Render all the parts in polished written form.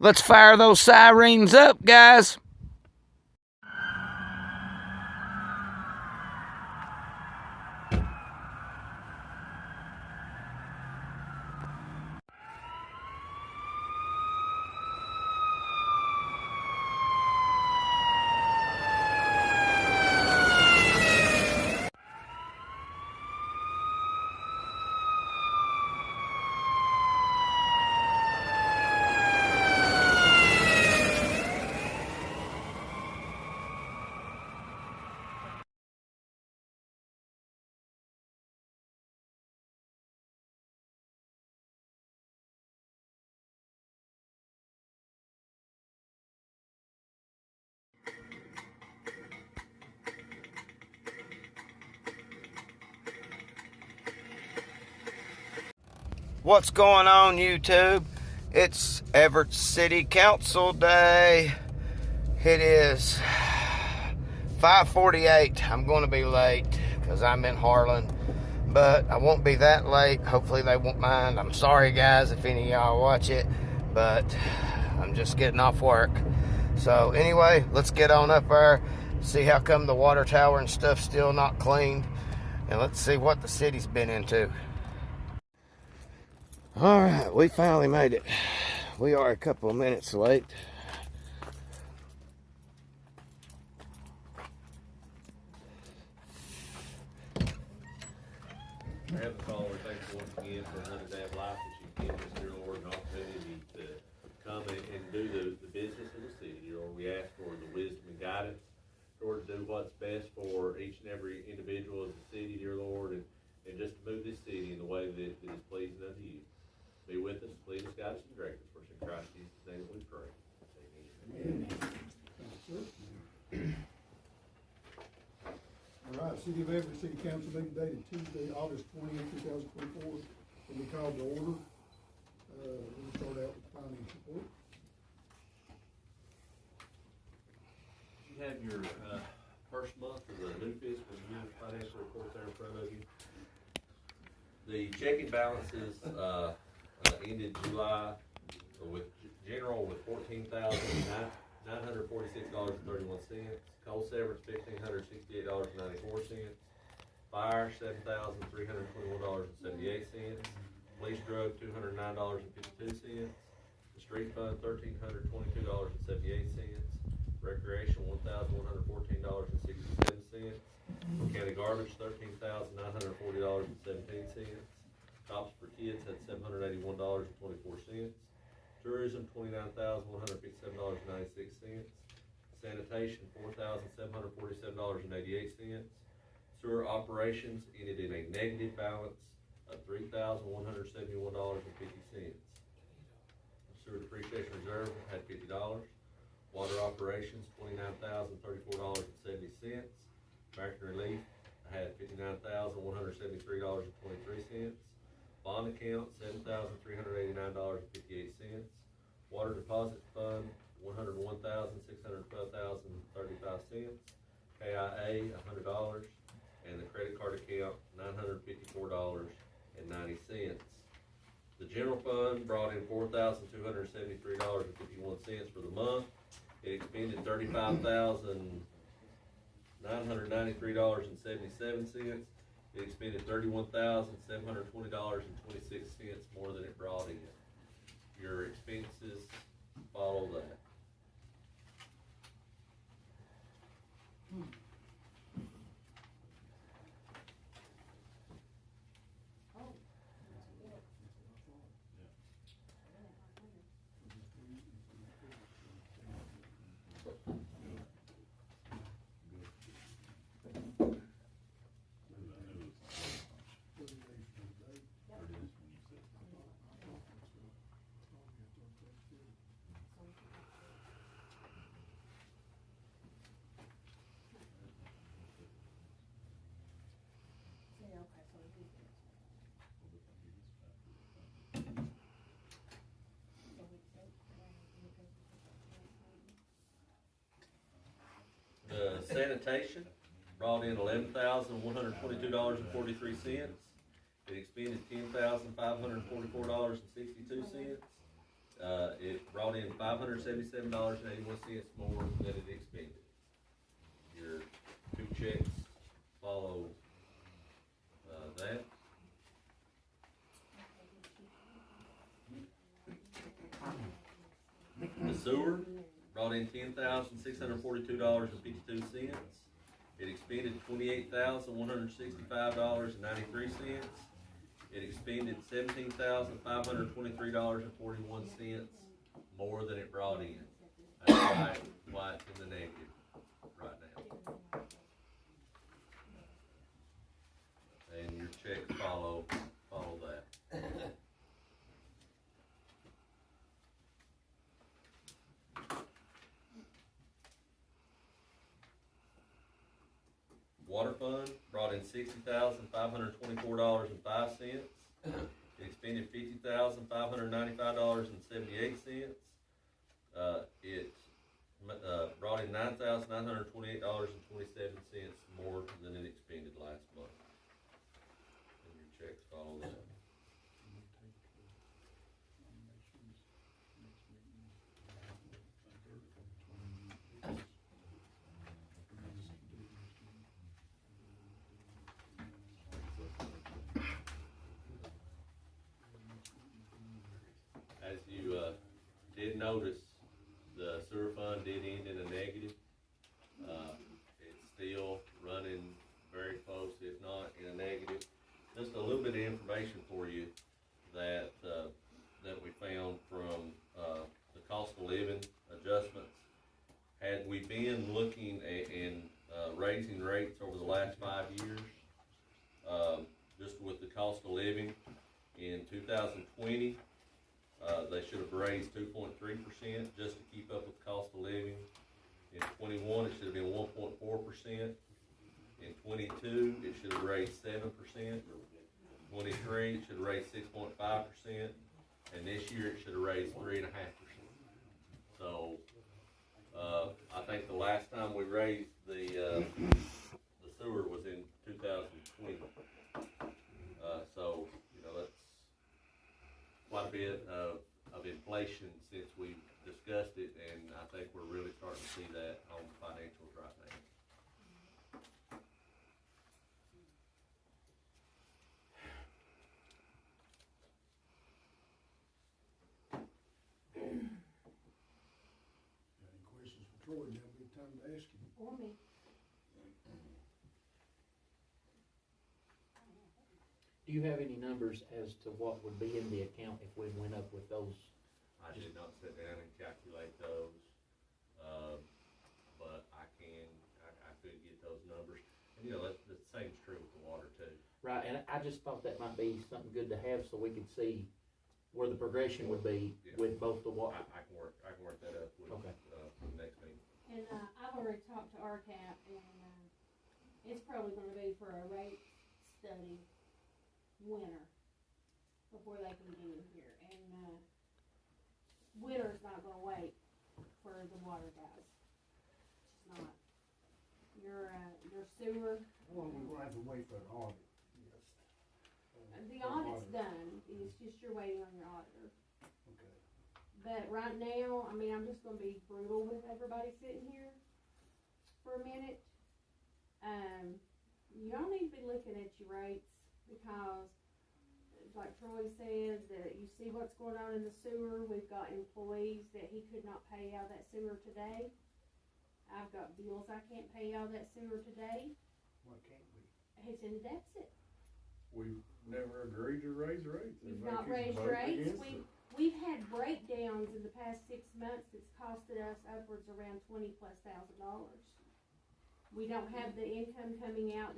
Let's fire those sirens up, guys. What's going on, YouTube? It's Evarts City Council Day. It is 5:48. I'm going to be late because I'm in Harlan, but I won't be that late. Hopefully they won't mind. I'm sorry, guys, if any of y'all watch it, but I'm just getting off work. So anyway, let's get on up there, see how come the water tower and stuff's still not cleaned, and let's see what the city's been into. All right, we finally made it. We are a couple of minutes late. Heavenly Father, we thank you once again for another day of life that you've given us, dear Lord, an opportunity to come and do the business of the city, dear Lord. We ask for the wisdom and guidance, Lord, to do what's best for each and every individual of the city, dear Lord, and just to move this city in the way that is pleasing unto you. Be with us, lead us, guide us, and direct us. For in Christ Jesus' name we pray. Amen. All right, City of Evarts City Council meeting dated Tuesday, August 20th, 2024, will be called to order. We'll start out with finance report. You have your first month of the new fiscal year financial report there in front of you. The checking balances ended July with general with $14,946.31. Coal Severance $1,568.94. Fire $7,321.78. Police drug $209.52. The street fund $1,322.78. Recreation $1,114.67. County garbage $13,940.17. Cops for kids had $781.24. Tourism $29,157.96. Sanitation $4,747.88. Sewer operations ended in a negative balance of $3,171.50. Sewer depreciation reserve had $50. Water operations $29,034.70. American Relief had $59,173.23. Bond account $7,389.58. Water deposit fund $101,612.35. KIA $100, and the credit card account $954.90. The general fund brought in $4,273.51 for the month. It expended $35,993.77. It expended $31,720.26 more than it brought in. Your expenses follow that. Sanitation brought in $11,122.43. It expended $10,544.62. It brought in $577.81 more than it expended. Your two checks follow, that. The sewer brought in $10,642.52. It expended $28,165.93. It expended $17,523.41 more than it brought in. That's why it's in the negative right now. And your checks follow that. Water fund brought in $60,524.05. It expended $50,595.78. It brought in $9,928.27 more than it expended last month. And your checks follow that. As you did notice, the sewer fund did end in a negative. It's still running very close, if not in a negative. Just a little bit of information for you that that we found from the cost of living adjustments. Had we been looking and raising rates over the last 5 years, just with the cost of living in 2020, they should have raised 2.3% just to keep up with the cost of living. In 21, it should have been 1.4%. In 22, it should have raised 7%. 23, it should have raised 6.5%. And this year, it should have raised 3.5%. So, I think the last time we raised the sewer was in 2020. So, you know, that's quite a bit of inflation since we've discussed it, and I think we're really starting to see that on financials right now. Any questions for Troy? Now'd be the time to ask him. Or me. Do you have any numbers as to what would be in the account if we went up with those? I did not sit down and calculate those, but I could get those numbers. And you know, the same's true with the water too. Right, and I just thought that might be something good to have so we could see where the progression would be with both the water. I can work that up with, Okay. for the next meeting. And, I've already talked to RCAP, and, it's probably gonna be for a rate study winter before they can get in here. And, winter's not gonna wait for the water guys. It's not. Your sewer, Well, we're gonna have to wait for an audit, yes. the audit's done, it's just you're waiting on your auditor. Okay. But right now, I mean, I'm just gonna be brutal with everybody sitting here for a minute. Y'all need to be looking at your rates, because like Troy said, that you see what's going on in the sewer. We've got employees that he could not pay out of that sewer today. I've got bills I can't pay out of that sewer today. Why can't we? It's in deficit. We've never agreed to raise rates. We've Everybody not keeps raised voting rates. against it. We've had breakdowns in the past 6 months that's costed us upwards around $20,000+. We don't have the income coming out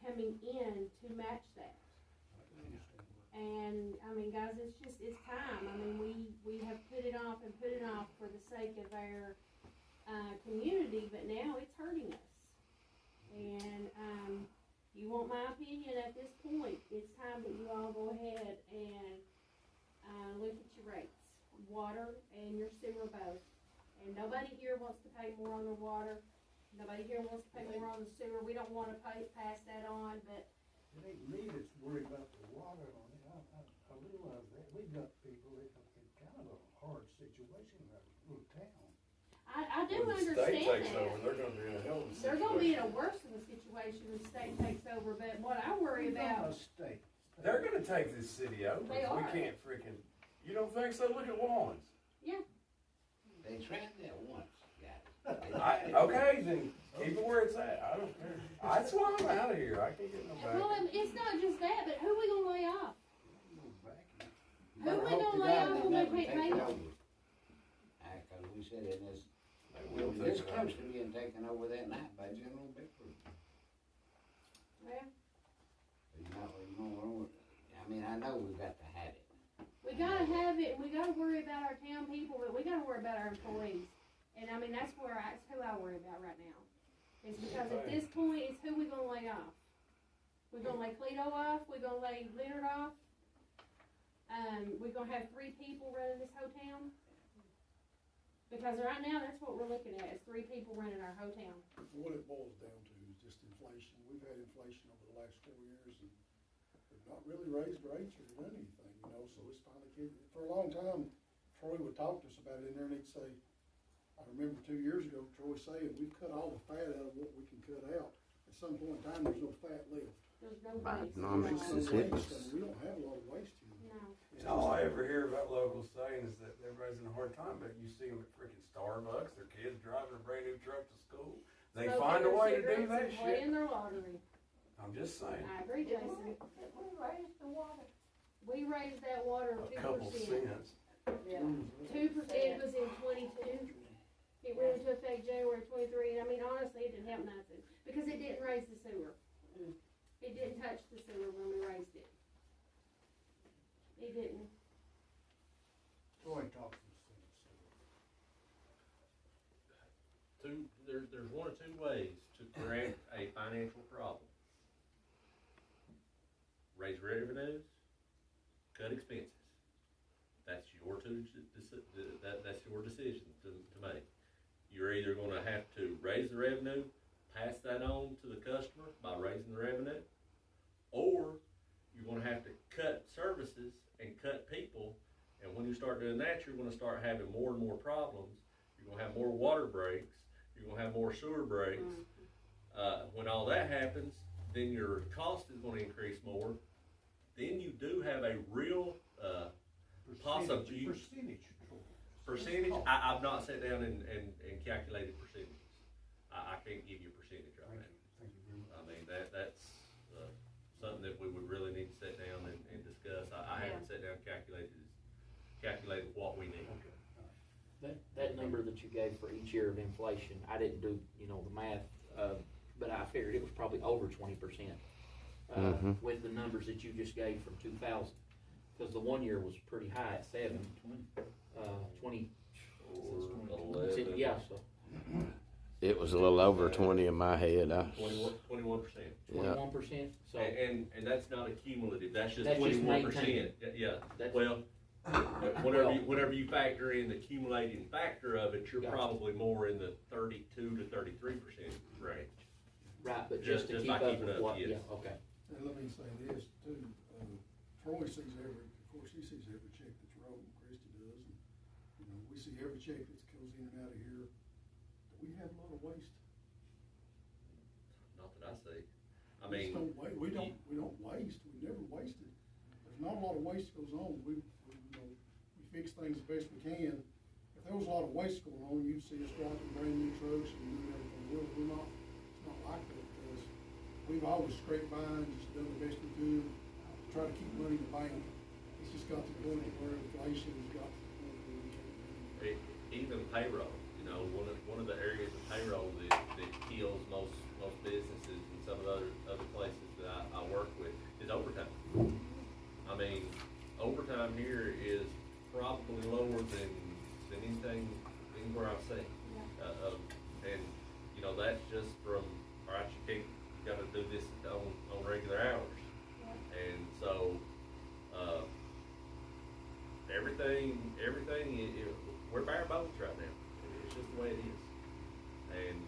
coming in to match that. And I mean, guys, it's time. I mean, we have put it off for the sake of our community, but now it's hurting us. And you want my opinion at this point, it's time that you all go ahead and look at your rates, water and your sewer both. And nobody here wants to pay more on the water. Nobody here wants to pay more on the sewer. We don't want to pass that on, but It ain't me that's worried about the water on it. I realize that. We've got people that When the state understand takes that. over, they're gonna be in a hell of a situation. They're gonna be in a worse of a situation when the state takes over, but what I worry about, State. They're gonna take this city over. They We are. can't freaking, you don't think so? Look at Wallens. They tried that once, guys. Okay, then keep it where it's at. I don't care. That's why I'm out of here. I can't get no back. well, it's not just that, but who we gonna lay off? Who Better we hope gonna to lay God off they when we never can't take pay it them? over. Cause we said in this, They will take this it close over. to being taken over that night by General Bickford. Well, I mean, I know we've got to have it. we gotta have it, and we gotta worry about our town people, but we gotta worry about our employees. And I mean, that's who I worry about right now. Is because at this point, it's who we gonna lay off. We're gonna lay Cleto off, we're gonna lay Leonard off. We're gonna have 3 people running this whole town. Because right now, that's what we're looking at, is 3 people running our whole town. What it boils down to is just inflation. We've had inflation over the last 4 years, and we've not really raised rates or done anything, you know, so it's finally getting, for a long time, Troy would talk to us about it in there, and he'd say, I remember 2 years ago, Troy saying, we've cut all the fat out of what we can cut out. At some point in time, there's no fat left. There's no waste. Bidenomics There's is no hitting waste. I us. mean, we don't have a lot of waste here. No. It's And all I just- ever hear about locals saying is that everybody's in a hard time, but you see them at freaking Starbucks, their kids driving a brand new truck to school. They Smoking find a their way to do cigarettes that and shit. Playing their lottery. I'm just saying, I agree, Jason. We raised that water a 2%. couple cents. Yeah. 2%, it was in 22. It went into effect January 23, and I mean, honestly, it didn't help nothing, because it didn't raise the sewer. It didn't touch the sewer when we raised it. It didn't. Troy talks to There's one or two ways to correct a financial problem. Raise revenues, cut expenses. That's your that's your decision to make. You're either gonna have to raise the revenue, pass that on to the customer by raising the revenue, or you're gonna have to cut services and cut people, and when you start doing that, you're gonna start having more and more problems. You're gonna have more water breaks, you're gonna have more sewer breaks. When all that happens, then your cost is gonna increase more. Then you do have a real, percentage. I've not sat down and calculated percentages. I can't give you a percentage right now. Thank you very much. I mean, that's something that we would really need to sit down and discuss. I haven't sat down and calculated what we need. That number that you gave for each year of inflation, I didn't do, the math, but I figured it was probably over 20%. With the numbers that you just gave from 2000, because the one year was pretty high at 20. Yeah, so It was a little over 20 in my head. 21%. 21%. So And that's not a cumulative, that's just That's just 21%. Yeah, That's- well, whenever you factor in the accumulating factor of it, you're Gotcha. probably more in the 32 to 33% range. right, but Just just to keep by up keeping with up, what? yes. Yeah, okay. And let me say this too, Troy sees of course, he sees every check that's wrote, and Christie does, and, we see every check that goes in and out of here. We have a lot of waste. Not that I see. I We mean, just don't we don't waste, we never wasted. There's not a lot of waste goes on, we fix things the best we can. If there was a lot of waste going on, you'd see us driving brand new trucks and doing everything. We're not, it's not like that, because we've always scraped by and just done the best we could to try to keep money in the bank. It's just got to the point where inflation has got to the point where we can't do it. even payroll, one of the areas of payroll that kills most businesses and some of the other places that I work with is overtime. I mean, overtime here is probably lower than anything anywhere I've seen. And that's just from, all right, you gotta do this on regular hours. And so, everything, we're bare bones right now. It's just the way it is. And,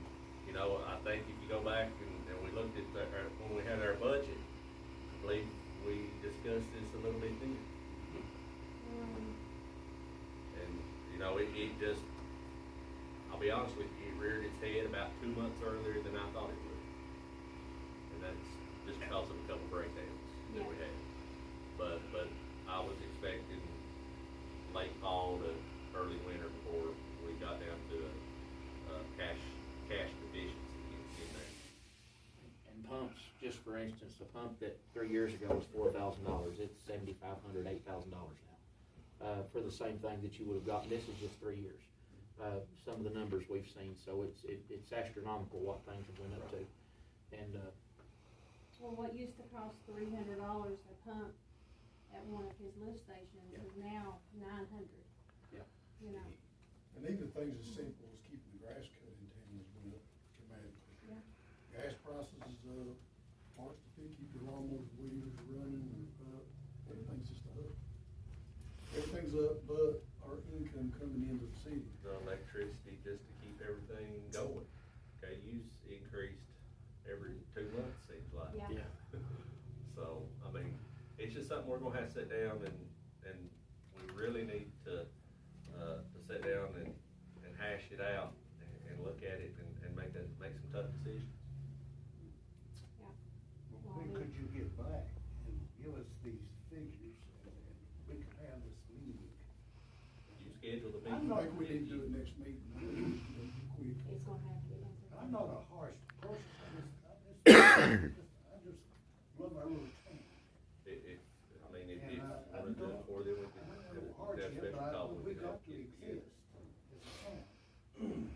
I think if you go back and we looked at when we had our budget, I believe we discussed this a little bit then. And, it just, I'll be honest with you, it reared its head about 2 months earlier than I thought it would. And that's just because of a couple breakdowns that we had. But I was expecting late fall to early winter before we got down to a cash deficiency in there. And pumps, just for instance, a pump that 3 years ago was $4,000, it's $7,500, $8,000 now. For the same thing that you would have gotten, this is just 3 years. Some of the numbers we've seen, so it's astronomical what things have went up to. And Well, what used to cost $300 a pump at one of his lift stations is now $900. Yeah. You know. And even things as simple as keeping the grass cut in town has went up dramatically. Yeah. Gas prices is up, parts to keep your lawnmower wheels running are up, everything's just up. Everything's up, but our income coming into the city. The electricity just to keep everything going. KU's increased every 2 months, seems like. Yeah. So, I mean, it's just something we're gonna have to sit down and we really need to sit down and hash it out and look at it and make some tough decisions. Well, when could you get back and give us these figures and we could have this meeting? You schedule the I meeting. think we need to do it next meeting, I think we need to do it quick. It's gonna have to be answered. I'm not a harsh person, I just love our little town. If you And wanna do it for them, we can I have have a a hardship, special but call, we we can got all to get together. exist as a town.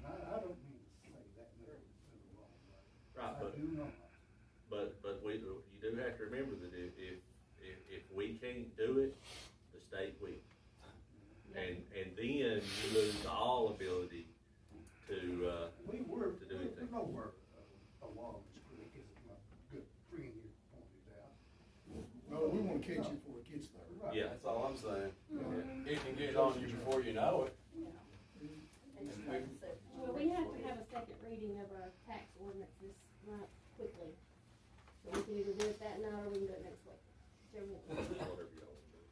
I don't mean to say that in the wrong way. Right, I but do not. But you do have to remember that if we can't do it, the state will. And then you lose all ability to do We anything. know where a law is quick, as my good friend here pointed out. No, we wanna catch it before it gets there. Right. Yeah. That's all I'm saying. Yeah. It can get on you before you know it. Well, we have to have a second reading of our tax ordinances quickly. So we can either do it that night or we can do it next week. Whichever one. Whatever you want to do.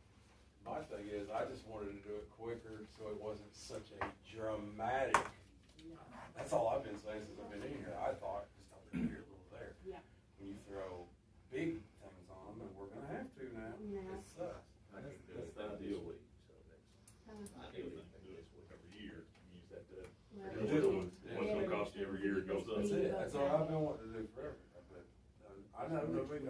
My thing is, I just wanted to do it quicker so it wasn't such a dramatic. That's all I've been saying since I've been in here. I thought just a little here, a little there. Yeah. When you throw big things on them, and we're gonna have to now. Yeah. It sucks. I can do it ideal week, so that's Uh, ideal week this week. Every year, you use that to. well, You do it. What's it gonna cost you every year it goes up? That's it. That's all I've been wanting to do forever. But I know nobody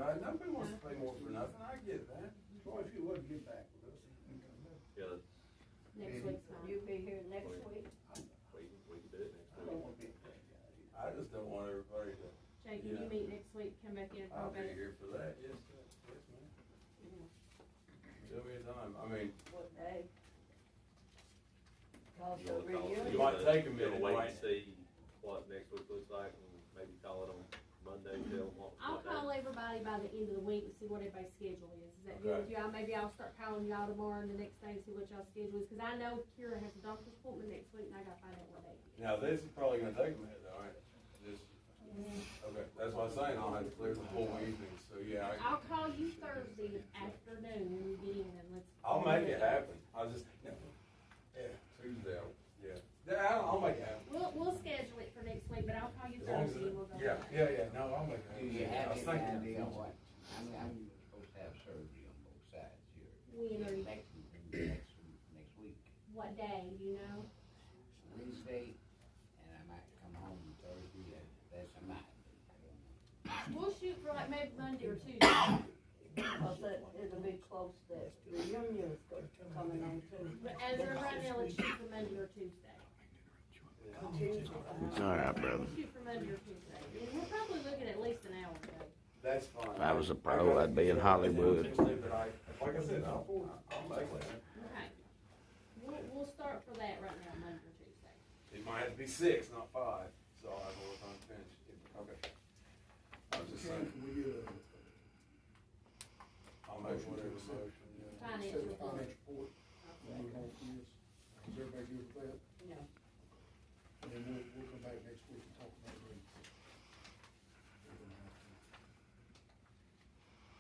wants to pay more for nothing. I get that. Troy, if you would get back with us. Yeah, Next week's fine. You'll be here next week? we can do it next I don't week. wanna be a bad guy. I just don't want everybody to. Jake, can you meet next week, come back in and I'll talk be about it? here for that. Yes, ma'am. Tell me a time. I mean, What day? Cause You wanna every call- year. You might take a minute, Wait right? and see what next week looks like and maybe call it on Monday, tell them what I'll day. call everybody by the end of the week and see what everybody's schedule is. Is that good with you? Maybe I'll start calling y'all tomorrow and the next day, see what y'all's schedule is, cause I know Kira has a doctor's appointment next week and I gotta find out what day it is. Now, this is probably gonna take a minute, though, right? Just, okay, that's what I'm saying. I'll have to clear the whole evening, so yeah. I'll call you Thursday afternoon when we get in and let's. I'll make it happen. I'll just, yeah, Tuesday, I'll make it happen. We'll schedule it for next week, but I'll call you As long as Thursday and we'll go. yeah, no, I'll make it Do happen. you I have was any thinking- idea what, I'm supposed to have surgery on both sides here. When are you- Next week, What day, do you know? Wednesday, and I might come home Thursday, that's a might. We'll shoot for like maybe Monday or Tuesday. Cause that, it'll be close that reunion's coming on too. But as of right now, let's shoot for Monday or Tuesday. All right, brother. We'll shoot for Monday or Tuesday. And we're probably looking at least an hour, Jake. That's fine. If I was a pro, I'd be in Hollywood. But like I said, I'll make it. Okay. We'll start for that right now, Monday or Tuesday. It might have to be 6, not 5, so I'll have more time to finish. Okay. I was just saying, Can we get I'll make whatever motion, yeah. Finance set a report. finance report? We'll move on from this. Is everybody good with that? Yeah. And then we'll come back next week and talk about rates.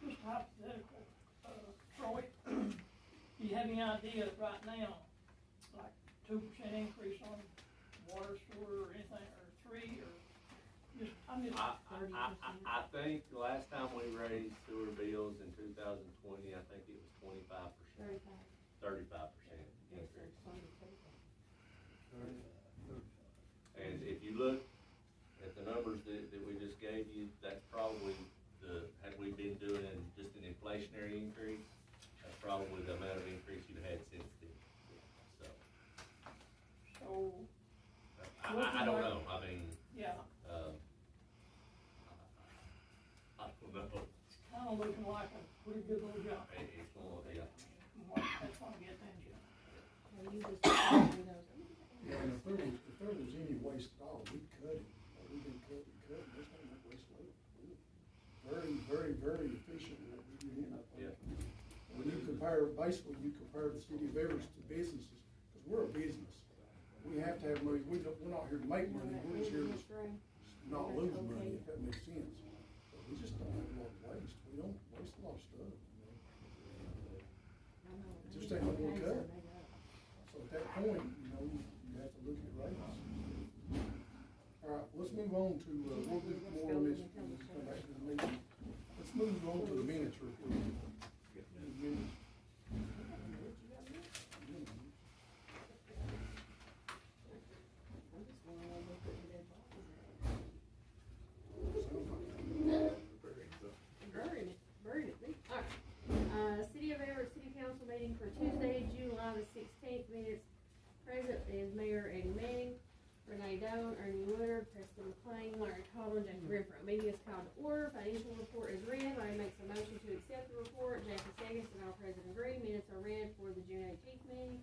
Just hypothetical, Troy, do you have any idea right now, like 2% increase on water, sewer, or anything, or tree, or just, I'm just, I think the last time we raised sewer bills in 2020, I think it was 25%, 35% increase. And if you look at the numbers that we just gave you, that's probably had we been doing just an inflationary increase, that's probably the amount of increase you've had since then. So, I don't know, I mean, yeah, I don't know. it's kinda looking like a pretty good little job. It's more, yeah. That's what I get that job. Yeah, and if there was any waste at all, we cut it, we've been cutting, there's not enough waste left. We're very efficient in what we do here. Yeah. When you compare, basically, you compare the city of Evarts to businesses, because we're a business. We have to have money, we're not here to make money, we're just here to not lose money, if that makes sense. But we just don't have a lot of waste, we don't waste a lot of stuff. It just ain't no more cut. So at that point, you know, you have to look at rates. All right, let's move on to, we'll do more on this, when we come back to the meeting. Let's move on to the minutes real quick. Minutes. City of Everett City Council meeting for Tuesday, July the 16th, minutes. Present is Mayor Eddie Manning, Renee Doan, Ernie Woodard, Preston McLean, Larry Caldwell, Jackie Renfro. Meeting is called to order. Financial report is read. Larry makes a motion to accept the report. Jackie seconds, and all present agree. Minutes are read for the June 18th meeting.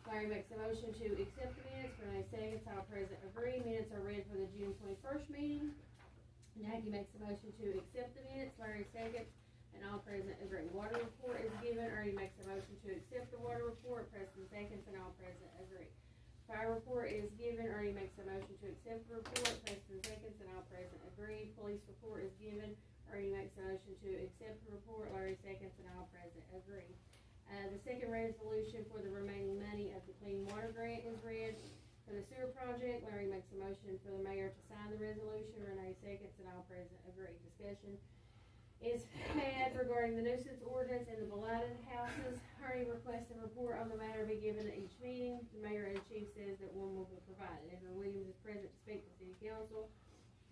Larry makes a motion to accept the minutes. Renee seconds, all present agree. Minutes are read for the June 21st meeting. Jackie makes a motion to accept the minutes. Larry seconds, and all present agree. Water report is given. Ernie makes a motion to accept the water report. Preston seconds, and all present agree. Fire report is given. Ernie makes a motion to accept the report. Preston seconds, and all present agree. Police report is given. Ernie makes a motion to accept the report. Larry seconds, and all present agree. The second resolution for the remaining money of the clean water grant is read. For the sewer project, Larry makes a motion for the mayor to sign the resolution. Renee seconds, and all present agree. Discussion is had regarding the nuisance ordinance and the blighted houses. Ernie requests a report on the matter be given at each meeting. The mayor and chief says that one will be provided. Edward Williams is present to speak to city council.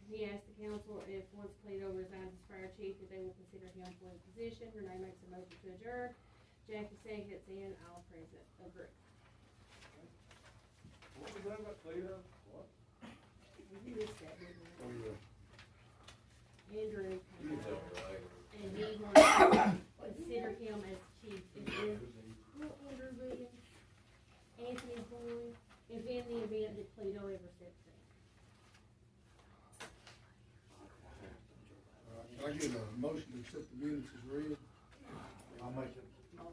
He asked the council if once Polito resigns as fire chief, that they will consider him for the position. Renee makes a motion to adjourn. Jackie seconds, and all present agree. What was that about Cleo? What? You missed that, didn't you? Oh, yeah. Andrew, You can tell me later. and he wants to consider him as chief. If in, Andrew Williams, Anthony Boyd, if in the event that Polito ever steps in. Can I get a motion to accept the minutes as read? I'll make it. Okay,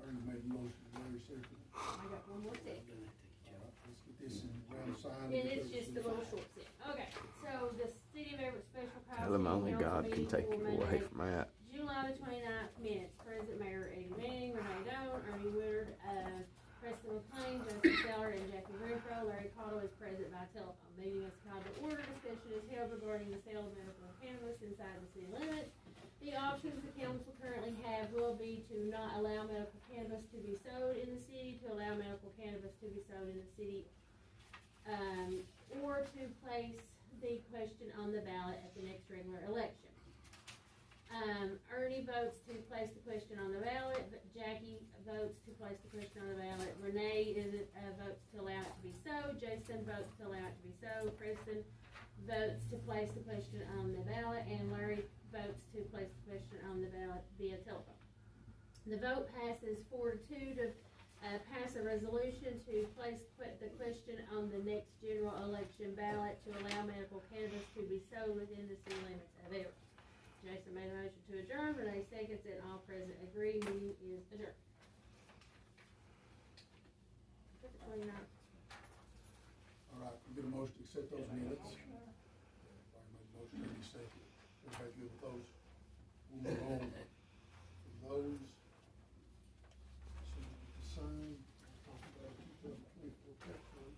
Ernie made the motion, Larry seconded. I got one more second. Let's get this in round sign. And it's just a little short set. Okay, so the City of Everett Special Call Tell him City only Council God can meeting take for you away Monday, from that. July the 29th minutes. Present Mayor Eddie Manning, Renee Doan, Ernie Woodard, Preston McLean, Justin Seller, and Jackie Renfro. Larry Caldwell is present by telephone. Meeting is called to order. Discussion is held regarding the sale of medical cannabis inside the city limits. The options the council currently have will be to not allow medical cannabis to be sold in the city, to allow medical cannabis to be sold in the city, or to place the question on the ballot at the next regular election. Ernie votes to place the question on the ballot, but Jackie votes to place the question on the ballot. Renee votes to allow it to be so. Jason votes to allow it to be so. Preston votes to place the question on the ballot, and Larry votes to place the question on the ballot via telephone. The vote passes 4-2 to pass a resolution to place the question on the next general election ballot to allow medical cannabis to be sold within the city limits of Everett. Jason made a motion to adjourn. Renee seconds, and all present agree. Meeting is adjourned. All right, we get a motion to accept those minutes. Larry made a motion, Ernie seconded. Everybody good with those? We'll move on from those. So, the sign, talk about 2024 tax rate.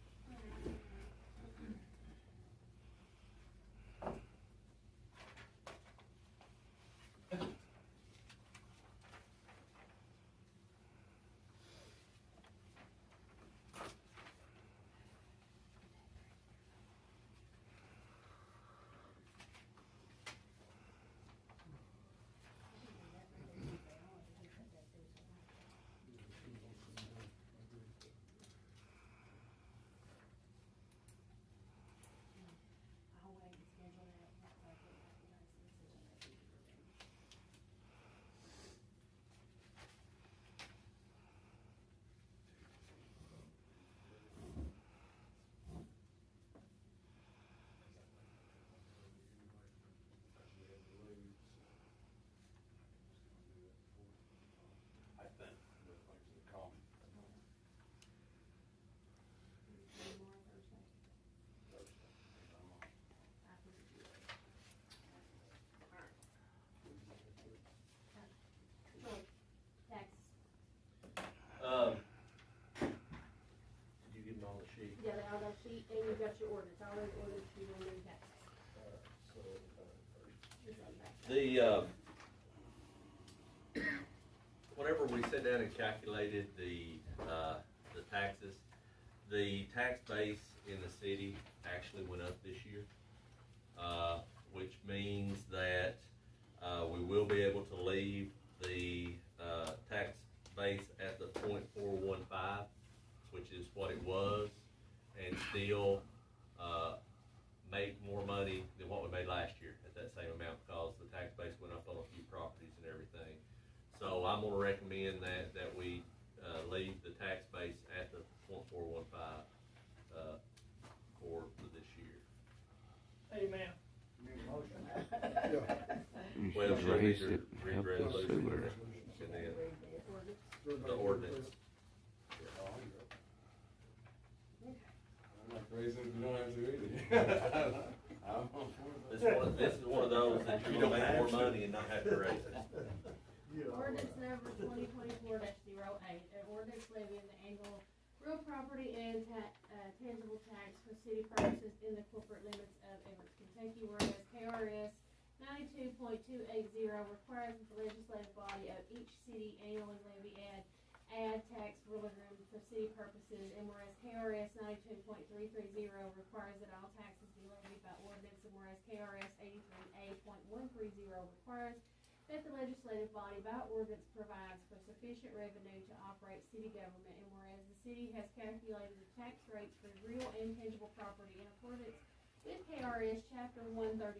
Whenever we sat down and calculated the taxes, the tax base in the city actually went up this year, which means that, we will be able to leave the, tax base at the 0.415, which is what it was, and still, make more money than what we made last year at that same amount, because the tax base went up on a few properties and everything. So I'm gonna recommend that we, leave the tax base at the 0.415, for this year. Amen. Need a motion? Yeah. Well, Just we need raised to it, read help us resolution sewer. and then the ordinance. I'm not crazy if you don't have to either. I'm on board. This is one of those that you're gonna make more money and not have to raise it. Ordinance number 2024-08, an ordinance levying the annual real property and tangible tax for city purposes in the corporate limits of Evarts, Kentucky, whereas KRS 92.280 requires that the legislative body of each city annually levy add tax for room for city purposes, and whereas KRS 92.330 requires that all taxes be levied by ordinance, and whereas KRS 83A.130 requires that the legislative body by ordinance provides for sufficient revenue to operate city government, and whereas the city has calculated the tax rates for real and tangible property in accordance with KRS Chapter 132.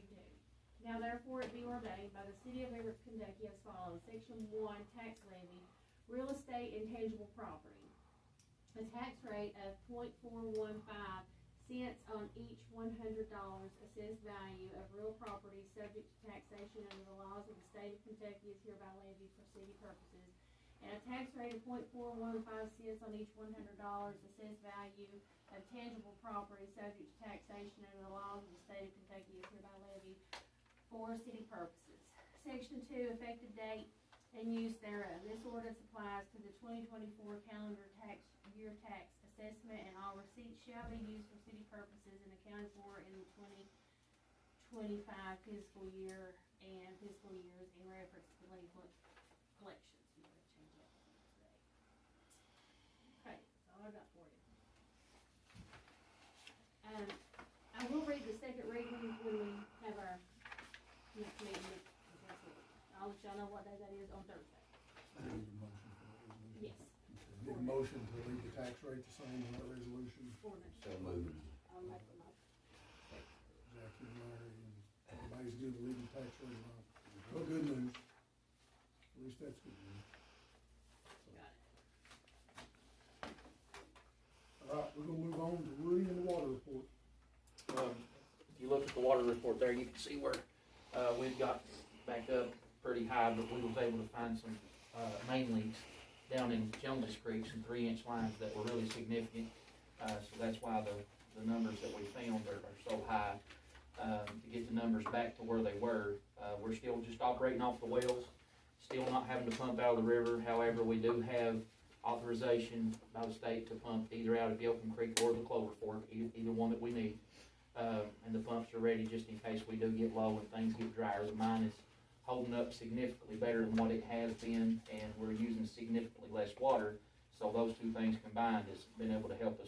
Now therefore it be ordained by the city of Evarts, Kentucky as follows. Section 1, tax levy, real estate and tangible property. A tax rate of 0.415 cents on each $100 assessed value of real property subject to taxation under the laws of the state of Kentucky is hereby levied for city purposes. And a tax rate of 0.415 cents on each $100 assessed value of tangible property subject to taxation under the laws of the state of Kentucky is hereby levied for city purposes. Section 2, effective date and use thereof. This ordinance applies to the 2024 calendar tax year tax assessment, and all receipts shall be used for city purposes and accounted for in the 2025 fiscal year and fiscal years in reference to delinquent collections. You want to change that to the next day. Okay, that's all I got for you. I will read the second reading when we have our next meeting. I'll let y'all know what day that is on Thursday. Yes. Need a motion to leave the tax rate the same on that resolution. Ordinance. So moved. I'll make the motion. Jackie and Larry, and everybody's good with leaving the tax rate alone. Well, good news. At least that's good news. Got it. All right, we're gonna move on to Woody and the water report. If you look at the water report there, you can see where, we've got back up pretty high, but we was able to find some, main leaks down in Jones's Creek, some 3-inch lines that were really significant. So that's why the numbers that we found are so high. To get the numbers back to where they were, we're still just operating off the wells, still not having to pump out of the river. However, we do have authorization by the state to pump either out of Yelcomb Creek or the Clover Fork, either one that we need. And the pumps are ready just in case we do get low and things get drier. The mine is holding up significantly better than what it has been, and we're using significantly less water. So those two things combined has been able to help us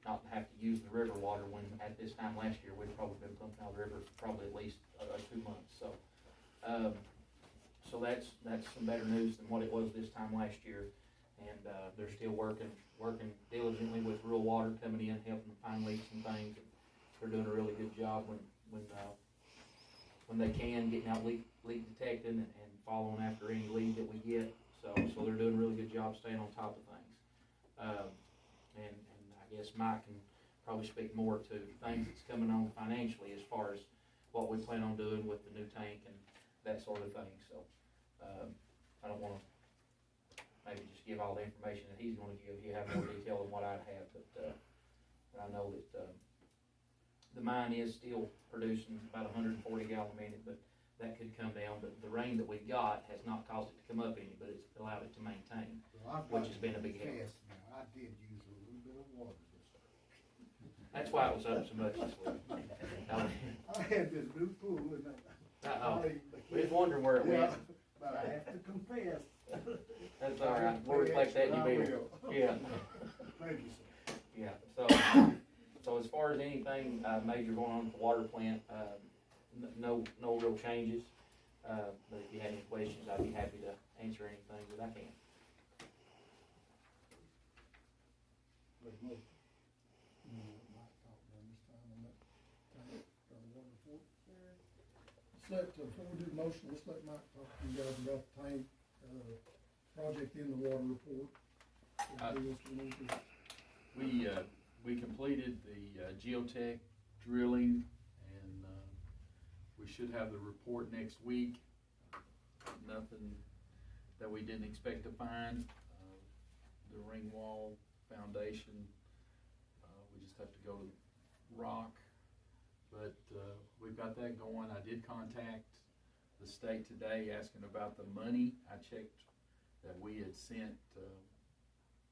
not have to use the river water, when at this time last year we'd probably been pumping out of the river for probably at least 2 months. So so that's some better news than what it was this time last year. And they're still working diligently with rural water coming in, helping find leaks and things. And they're doing a really good job when they can, getting out leak detecting and following after any lead that we get. So they're doing a really good job staying on top of things. And I guess Mike can probably speak more to things that's coming on financially as far as what we plan on doing with the new tank and that sort of thing. So I don't want to maybe just give all the information that he's going to give. You have more detail than what I'd have, but I know that the mine is still producing about 140 gallon a minute, but that could come down. But the rain that we got has not caused it to come up any, but it's allowed it to maintain, which has been a big help. I did use a little bit of water this year. That's why it was up so much this week. I had this new pool and Uh-oh. the We was wondering where it went. But I have to confess. That's all right, we'll reflect that in your bill. Yeah. Thank you, sir. Yeah, so as far as anything, major going on with the water plant, no real changes. But if you have any questions, I'd be happy to answer anything that I can. Before we do the motion, let's let Mike talk to you guys about the tank, project in the water report. We completed the geotech drilling, and we should have the report next week. Nothing that we didn't expect to find. The ring wall foundation, we just have to go to rock, but we've got that going. I did contact the state today asking about the money. I checked that we had sent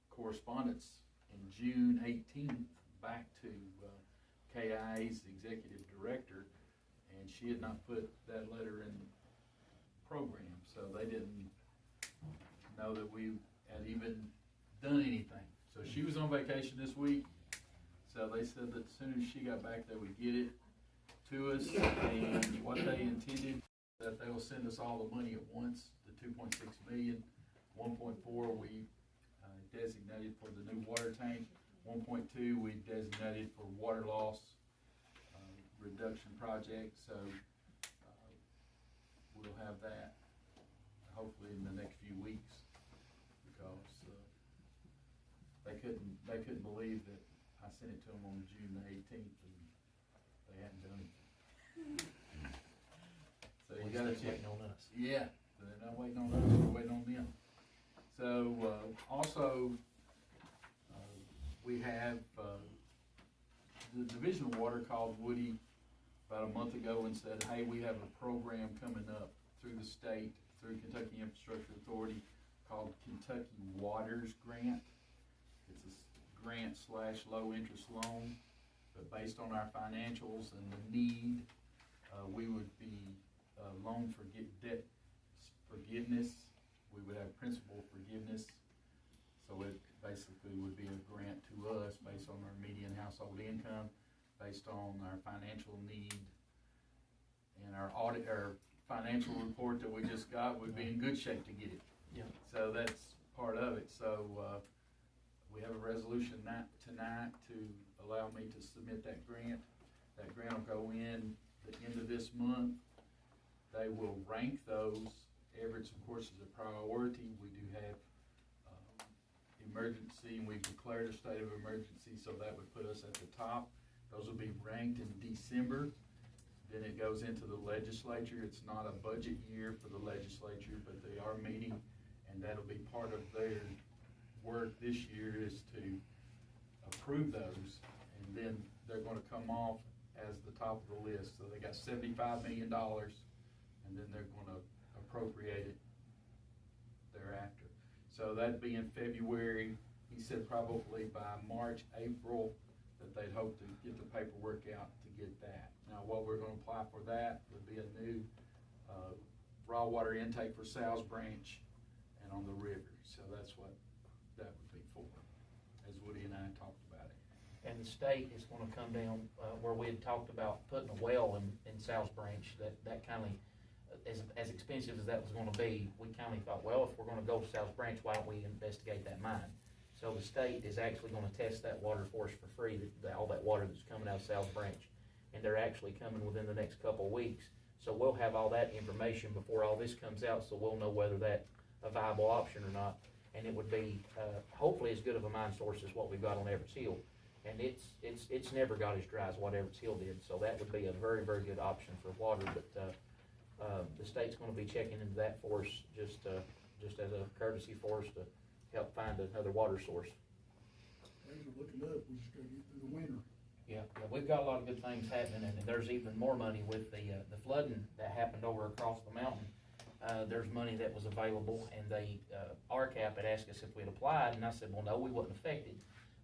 correspondence in June 18th back to KIA's executive director, and she had not put that letter in the program, so they didn't know that we had even done anything. So she was on vacation this week, so they said that as soon as she got back, they would get it to us, and what they intended, that they will send us all the money at once, the 2.6 million. 1.4 we designated for the new water tank. 1.2 we designated for water loss reduction project. So we'll have that hopefully in the next few weeks, because they couldn't believe that I sent it to them on June the 18th and they hadn't done anything. So you gotta check on us. Yeah, they're not waiting on us, we're waiting on them. So, also, we have, the Division of Water called Woody about a month ago and said, hey, we have a program coming up through the state, through Kentucky Infrastructure Authority, called Kentucky Waters Grant. It's a grant / low interest loan, but based on our financials and the need, we would be loan for debt forgiveness. We would have principal forgiveness, so it basically would be a grant to us based on our median household income, based on our financial need, and our financial report that we just got would be in good shape to get it. Yeah. So that's part of it. So we have a resolution tonight to allow me to submit that grant. That grant will go in the end of this month. They will rank those. Evarts, of course, is a priority. We do have emergency, and we've declared a state of emergency, so that would put us at the top. Those will be ranked in December. Then it goes into the legislature. It's not a budget year for the legislature, but they are meeting, and that'll be part of their work this year, is to approve those, and then they're going to come off as the top of the list. So they got $75 million, and then they're going to appropriate it thereafter. So that'd be in February. He said probably by March, April, that they'd hope to get the paperwork out to get that. Now, what we're going to apply for that would be a new raw water intake for Sal's Branch and on the river. So that's what that would be for, as Woody and I talked about it. And the state is gonna come down, where we had talked about putting a well in South Branch, that kind of, as expensive as that was gonna be, we kind of thought, well, if we're gonna go to South Branch, why don't we investigate that mine? So the state is actually gonna test that water for us for free, all that water that's coming out of South Branch. And they're actually coming within the next couple of weeks. So we'll have all that information before all this comes out, so we'll know whether that's a viable option or not. And it would be, hopefully as good of a mine source as what we've got on Evarts Hill. And it's never got as dry as what Evarts Hill did, so that would be a very, very good option for water. But the state's gonna be checking into that for us, just as a courtesy for us to help find another water source. Things are looking up, we just gotta get through the winter. Yeah, we've got a lot of good things happening, and there's even more money with the flooding that happened over across the mountain. There's money that was available, and RCAP had asked us if we'd applied, and I said, well, no, we wasn't affected.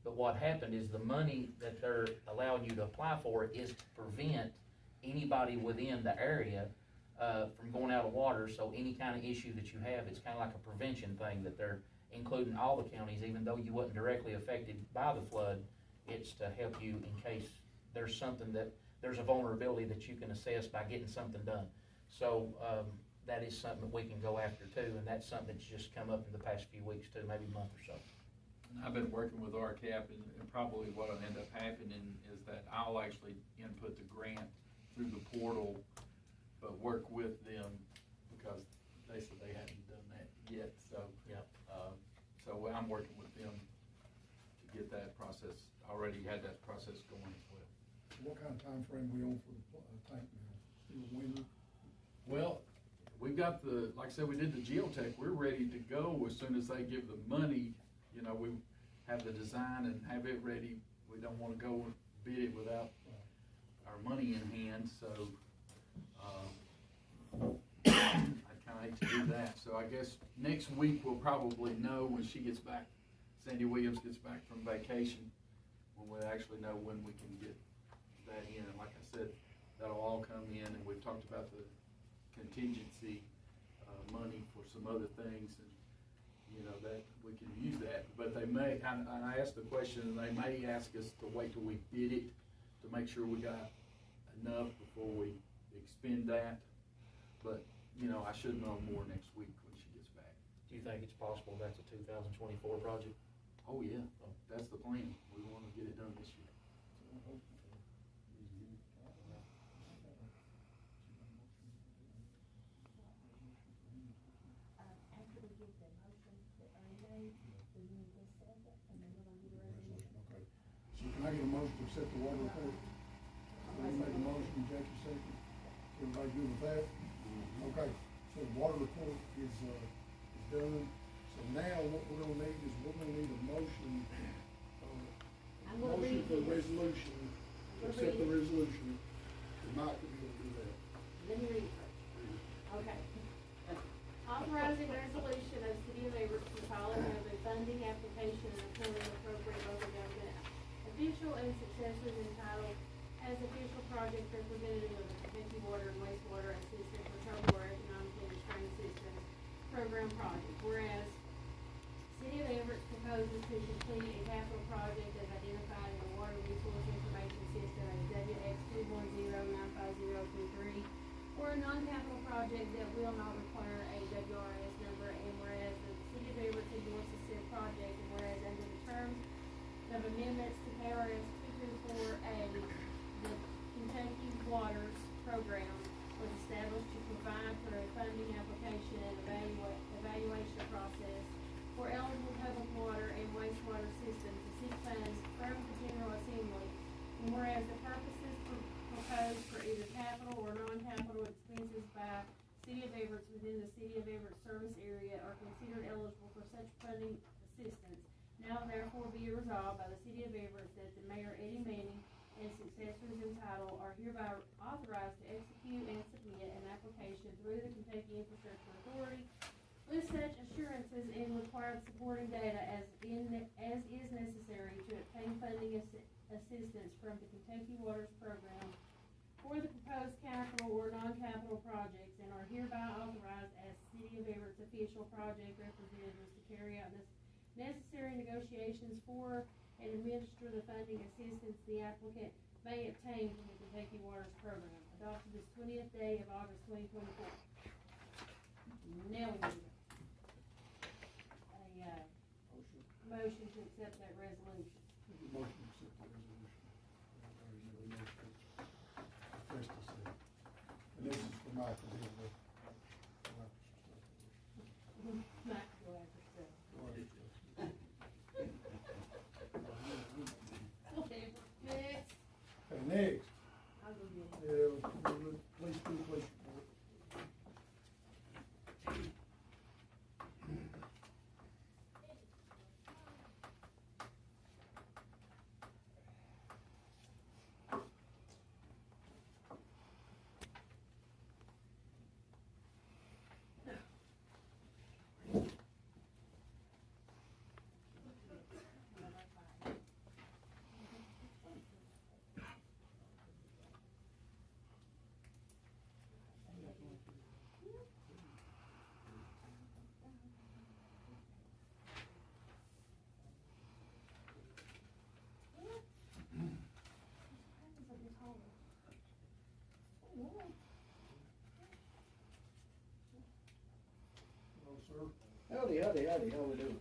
But what happened is the money that they're allowing you to apply for is to prevent anybody within the area from going out of water, so any kind of issue that you have, it's kinda like a prevention thing that they're including all the counties, even though you wasn't directly affected by the flood. It's to help you in case there's something there's a vulnerability that you can assess by getting something done. So, that is something that we can go after too, and that's something that's just come up in the past few weeks too, maybe a month or so. And I've been working with RCAP, and probably what'll end up happening is that I'll actually input the grant through the portal, but work with them, because they said they hadn't done that yet, so. Yep. So I'm working with them to get that process, already had that process going as well. So what kind of time frame we on for the tank now? Still winter? Well, we've got like I said, we did the geotech, we're ready to go as soon as they give the money. You know, we have the design and have it ready. We don't wanna go and bid it without our money in hand, so, I'd kinda hate to do that. So I guess next week we'll probably know when she gets back, Sandy Williams gets back from vacation, when we'll actually know when we can get that in. And like I said, that'll all come in, and we've talked about the contingency, money for some other things, and, you know, that we can use that. But they may, and I asked the question, and they may ask us to wait till we bid it, to make sure we got enough before we expend that. But, you know, I should know more next week when she gets back. Do you think it's possible that's a 2024 project? Oh, yeah, that's the plan. We wanna get it done this year. After we get the motion that Ernie made, we need this second, and then we're gonna do the resolution. Okay. So can I get a motion to accept the water report? Ernie made the motion, Jackie second. Everybody good with that? Okay, so the water report is done. So now what we're gonna need is, we're gonna need a motion, I'm gonna motion read for the this. resolution, I'm gonna accept the read it. resolution. And Mike will be able to do that. Let me read it first. Okay. Authorizing resolution of City of Evarts to file and have a funding application and appointing appropriate local government official and successors entitled as official project representative of the Kentucky Water and Wastewater Assistance for Troubled or Economically Restrained Systems Program Project. Whereas City of Evarts proposes to complete a capital project as identified in the Water Resource Information System as WX 210-95023, or a non-capital project that will not require a WRS number, and whereas the City of Evarts endorses said project, and whereas under the terms of amendments to KRS 224A, the Kentucky Waters Program was established to provide for a funding application and evaluation process for eligible public water and wastewater systems to seek funds from the General Assembly. And whereas the purposes proposed for either capital or non-capital expenses by City of Evarts within the City of Evarts service area are considered eligible for such funding assistance. Now therefore be it resolved by the City of Evarts that the Mayor Eddie Manning and successors entitled are hereby authorized to execute and submit an application through the Kentucky Infrastructure Authority with such assurances and required supporting data as is necessary to obtain funding assistance from the Kentucky Waters Program for the proposed capital or non-capital projects, and are hereby authorized as City of Evarts official project representatives to carry out necessary negotiations for and administer the funding assistance the applicant may obtain from the Kentucky Waters Program, adopted this 20th day of August 2024. Now we need a motion to accept that resolution. Motion to accept the resolution. First to say. And this is for Mike, and he'll go after some stuff. Mike, go after stuff. Go after stuff. Okay, next. Okay, next, I'll go get it. police report. sir. Howdy, how we doing?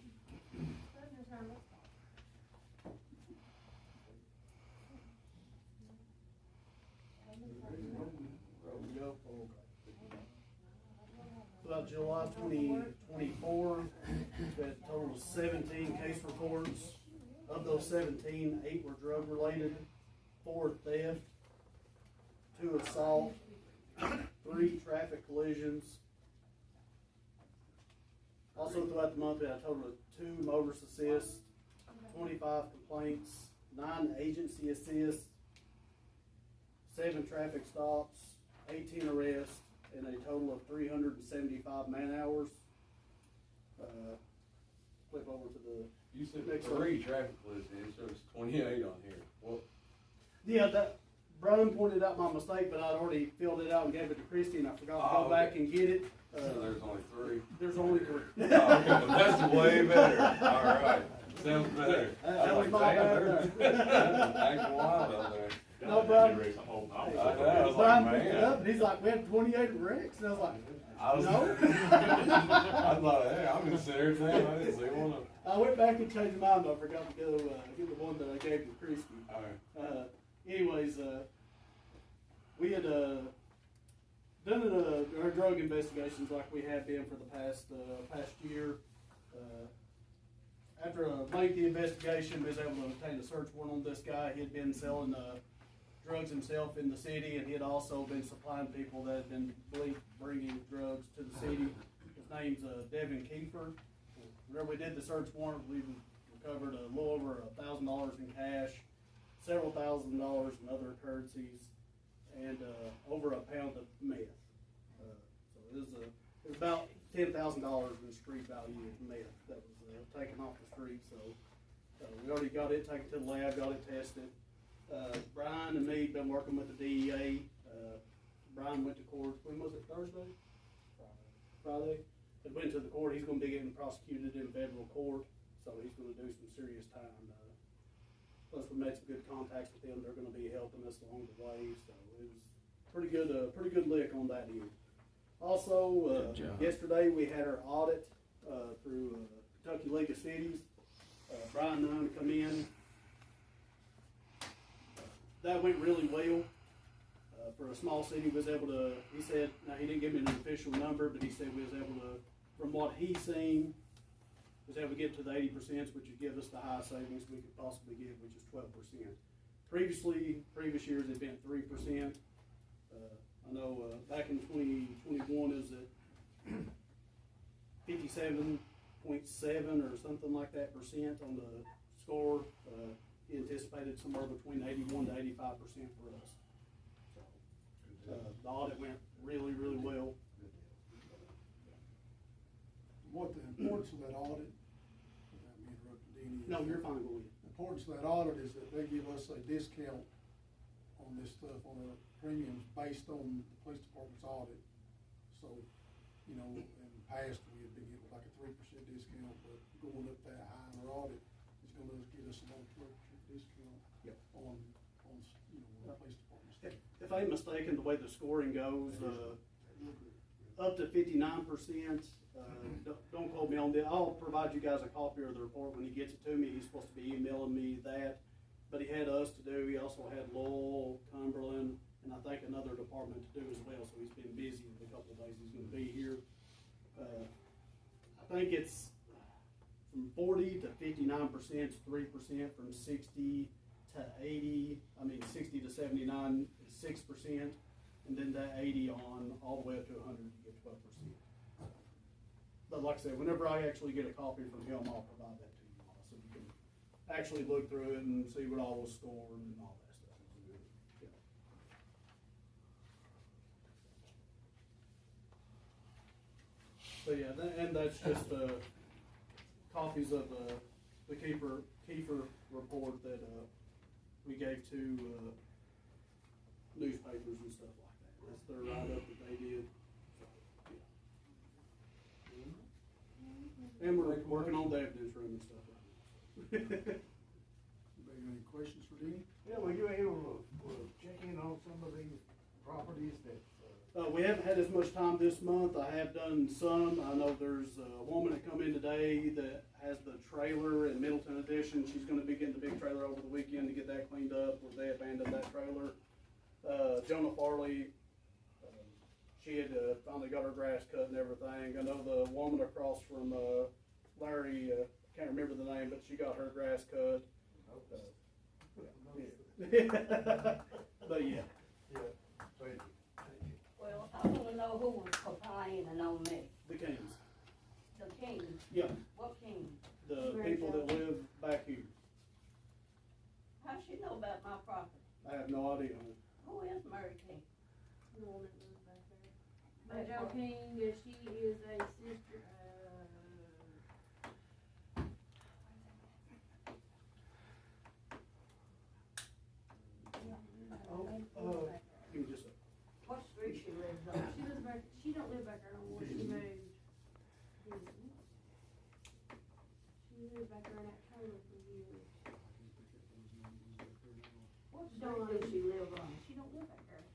Roll we go. Okay. Throughout July 2024, we had a total of 17 case reports. Of those 17, 8 were drug related, 4 theft, 2 assault, 3 traffic collisions. Also throughout the month, we had a total of 2 motorist assists, 25 complaints, 9 agency assists, 7 traffic stops, 18 arrests, and a total of 375 man hours. Flip over to the You said next 3 traffic collisions, it shows 28 on here. Well, Yeah, that Brian pointed out my mistake, but I'd already filled it out and gave it to Christie, and I forgot to Oh, go back okay. and get it. so there's only 3. There's only 3. Oh, okay, well, that's way better. All right, sounds better. That I was was my like, bad damn, there. that's acting wild out there. No problem. I know, I was Brian like, picked it man. up, and he's like, we had 28 wrecks, and I was like, I was, no. I thought, hey, I'm gonna say everything. I didn't see one of them. I went back and changed my mind, but I forgot to go get the one that I gave to Christie. All right. Anyways, we had done our drug investigations like we have been for the past year. After a lengthy investigation, we was able to obtain a search warrant on this guy. He had been selling drugs himself in the city, and he had also been supplying people that had been bringing drugs to the city. His name's Devin Kiefer. Whenever we did the search warrant, we recovered a little over $1,000 in cash, several $1,000s in other currencies, and over a pound of meth. So it was about $10,000 in street value of meth that was taken off the street. So we already got it taken to the lab, got it tested. Brian and me been working with the DEA. Brian went to court. When was it? Thursday? Friday. It went to the court. He's going to be getting prosecuted in federal court, so he's going to do some serious time. Plus, we made some good contacts with them. They're going to be helping us along the way. So it was pretty good lick on that end. Also, yesterday we had our audit through Kentucky League of Cities. Brian and I come in. That went really well. For a small city, was able to, he said, now he didn't give me an official number, but he said we was able to, from what he's seen, was able to get to the 80%, which would give us the highest savings we could possibly get, which is 12%. Previous years, it's been 3%. I know back in 2021 is at 57.7 or something like that percent on the score. He anticipated somewhere between 81 to 85% for us. So, the audit went really, really well. What the importance of that audit, without me interrupting Deanie. No, you're fine, go ahead. The importance of that audit is that they give us a discount on this stuff, on the premiums based on the police department's audit. So, you know, in the past, we had been getting like a 3% discount, but going up that high in our audit is gonna get us about 12% discount. Yep. on, you know, the police department stuff. If I ain't mistaken, the way the scoring goes, up to 59%. Don't quote me on that. I'll provide you guys a copy of the report when he gets it to me. He's supposed to be emailing me that, but he had us to do. He also had Lowell, Cumberland, and I think another department to do as well. So he's been busy the couple of days he's going to be here. I think it's from 40 to 59% is 3%. From 60 to 80, 60 to 79 is 6%, and then that 80 on all the way up to 100, you get 12%. But like I said, whenever I actually get a copy from him, I'll provide that to you all, so you can actually look through it and see what all was scored and all that stuff. Yeah. So yeah, and that's just copies of the Kiefer report that we gave to newspapers and stuff like that. That's their write-up that they did. And we're working on the evidence room and stuff like that. Anybody got any questions for Deanie? Yeah, well, we'll check in on some of these properties that We haven't had as much time this month. I have done some. I know there's a woman that come in today that has the trailer in Middleton Edition. She's gonna be getting the big trailer over the weekend to get that cleaned up, where they abandoned that trailer. Jonah Farley, she had finally got her grass cut and everything. I know the woman across from Larry, can't remember the name, but she got her grass cut. But yeah. Well, I wanna know who was complaining on me. The Kings. The king, Yeah, what king? the people that live back here. How she know about my property? I have no idea. Who is Mary King? The one that lives back there. But Joe King, she is a sister of. Give me just a. What street she lives on? She lives back, she don't live back there no more, she moved. She lived back there in that trailer for years. What street does she live on? She don't live back there.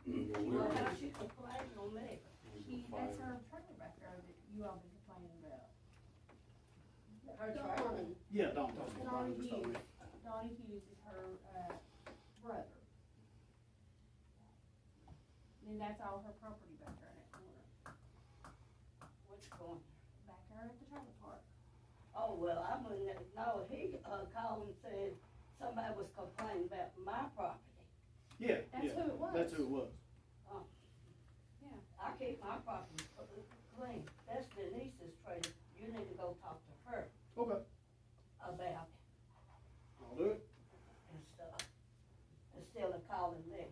Well, how she complaining on me? That's her trailer back there that you all been complaining about. Her trailer? Yeah, don't talk about Donnie it. Just tell me. Hughes, Donnie Hughes is her, brother. And that's all her property back there in that corner, Which one? back there at the trailer park. Oh, well, I wouldn't know. He, called and said somebody was complaining about my property. Yeah, That's yeah. who it was. That's who it was. I keep my property clean. That's Denise's trailer. You need to go talk to her Okay, about it I'll do it. and stuff. Instead of calling me.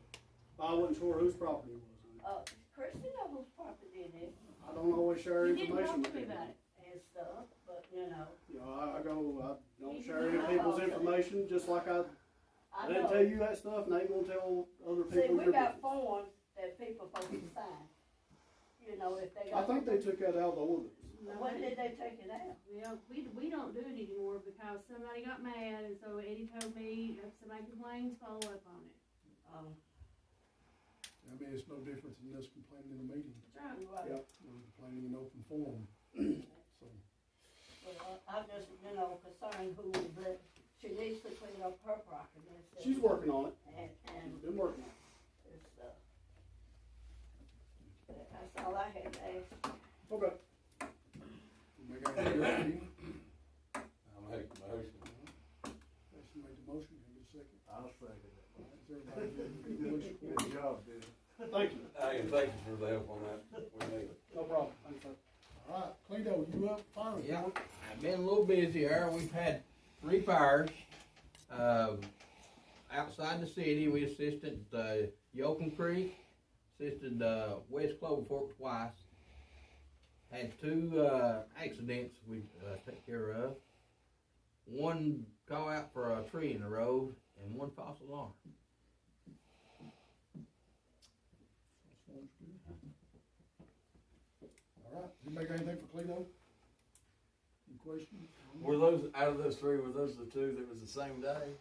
I wasn't sure whose property it was. Christy knows whose property it is I don't always share You didn't information talk with to me people. about it. and stuff, but you know. You know, I don't You share any know. people's information, just like I didn't tell you that stuff, and I ain't gonna tell other people. See, we your got business. forms that people supposed to sign. You know, if they I got. think they took that out of the ordinance. When did they take it out? Well, we don't do it anymore because somebody got mad, and so Eddie told me if somebody complains, follow up on it. Um, I mean, it's no difference in us complaining in a meeting, That's right. right. Yep. we're complaining in open forum, so. Well, I'm just, you know, concerned who was let, she needs to clean up her property. Instead She's of- working on it. And Been working on it. it's, that's all I had to ask. Okay. Make our meeting. I'll make the motion. Jason made the motion, can I get a second? I'll second it. All right, is everybody good? Good job, dude. Thank you. Hey, and thank you for the help on that. We need it. No problem. Thanks, sir. All right, Cleto, you up, fire report? Yeah, I've been a little busy here. We've had 3 fires. Outside the city, we assisted Yoakum Creek, assisted West Clover Fork twice. Had 2 accidents we took care of. 1 call out for a tree in the road, and 1 false alarm. Sounds good. All right, you make anything for Cleto? Any questions? Were those, out of those 3, were those the 2 that was the same day?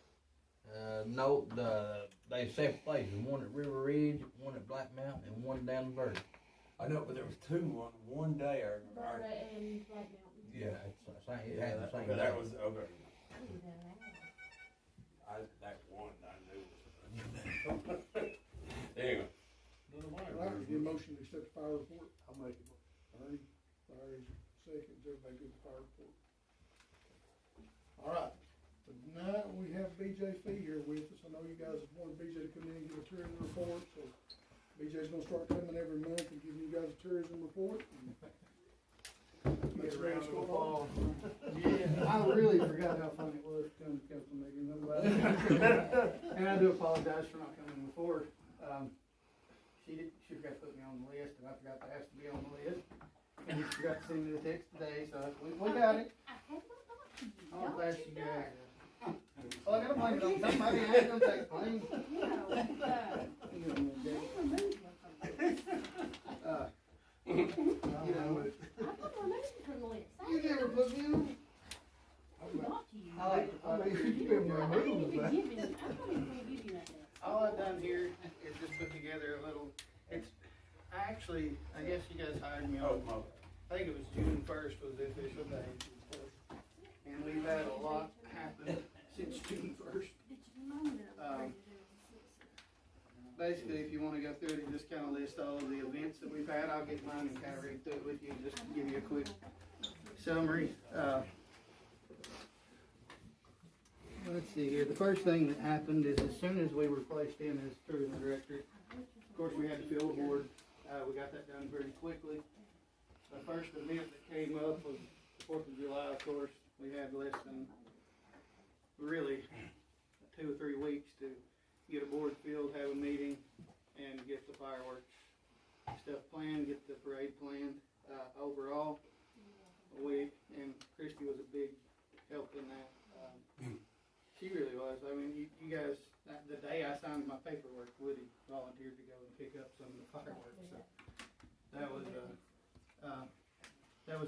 No, they separate places. 1 at River Ridge, 1 at Black Mountain, and 1 down the Verde. I know, but there was 2 on one day, I Florida remember. and Black Mountain. Yeah. It happened the same Okay, day. that was, okay. That one, I knew. Anyway. All right, is there a motion to accept the fire report? I'll make it. Ernie, fire is second, is everybody good with the fire report? All right, tonight we have BJ Fee here with us. I know you guys have wanted BJ to come in and give a tourism report, so BJ's gonna start coming every month and giving you guys a tourism report. Get around to the fall. Yeah, I really forgot how fun it was to come to council meeting. And I do apologize for not coming before. She forgot to put me on the list, and I forgot to ask to be on the list. And you forgot to send me the text today, so we got it. I had not thought to you. I'm glad she Don't you got know? it. Well, I gotta blame it on somebody. I ain't gonna take blame. You know, You know, they removed one from the list. you know, I put removed it from the list. you never put me on. Not to you. I like to find out you've been I ain't removed. even giving, I'm not even gonna give you that list. All I've done here is just put together a little, actually, I guess you guys hired me Oh, on, I think it was June 1st was the official date. And we've had a lot happen since June 1st. Basically, if you wanna go through it, it just kinda lists all of the events that we've had. I'll get mine and kinda read through it with you, just to give you a quick summary. Let's see here, the first thing that happened is as soon as we were placed in as tourism director, of course, we had to fill a board. We got that done very quickly. The first event that came up was 4th of July, of course. We had less than, really, 2 or 3 weeks to get a board filled, have a meeting, and get the fireworks stuff planned, get the parade planned. Overall, and Christy was a big help in that. She really was. I mean, you guys, the day I signed my paperwork, Woody volunteered to go and pick up some of the fireworks. So that was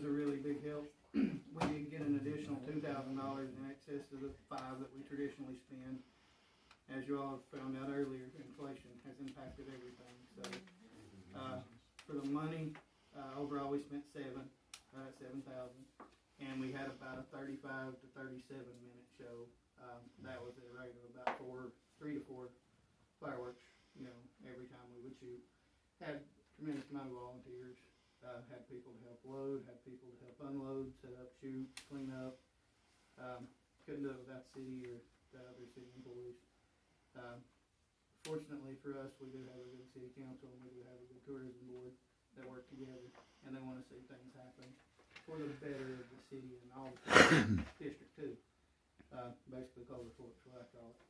a really big help. We did get an additional $2,000 in excess of the $5,000 that we traditionally spend. As you all have found out earlier, inflation has impacted everything. So for the money, overall we spent right at $7,000, and we had about a 35 to 37 minute show. That was at a rate of about 3 to 4 fireworks, every time we would shoot. Had tremendous amount of volunteers, had people to help load, had people to help unload, set up, shoot, clean up. Couldn't do it without the city or the other city employees. Fortunately for us, we do have a good city council and we do have a good tourism board that work together, and they want to see things happen for the better of the city and all the District 2. Basically called the Fort, what I call it.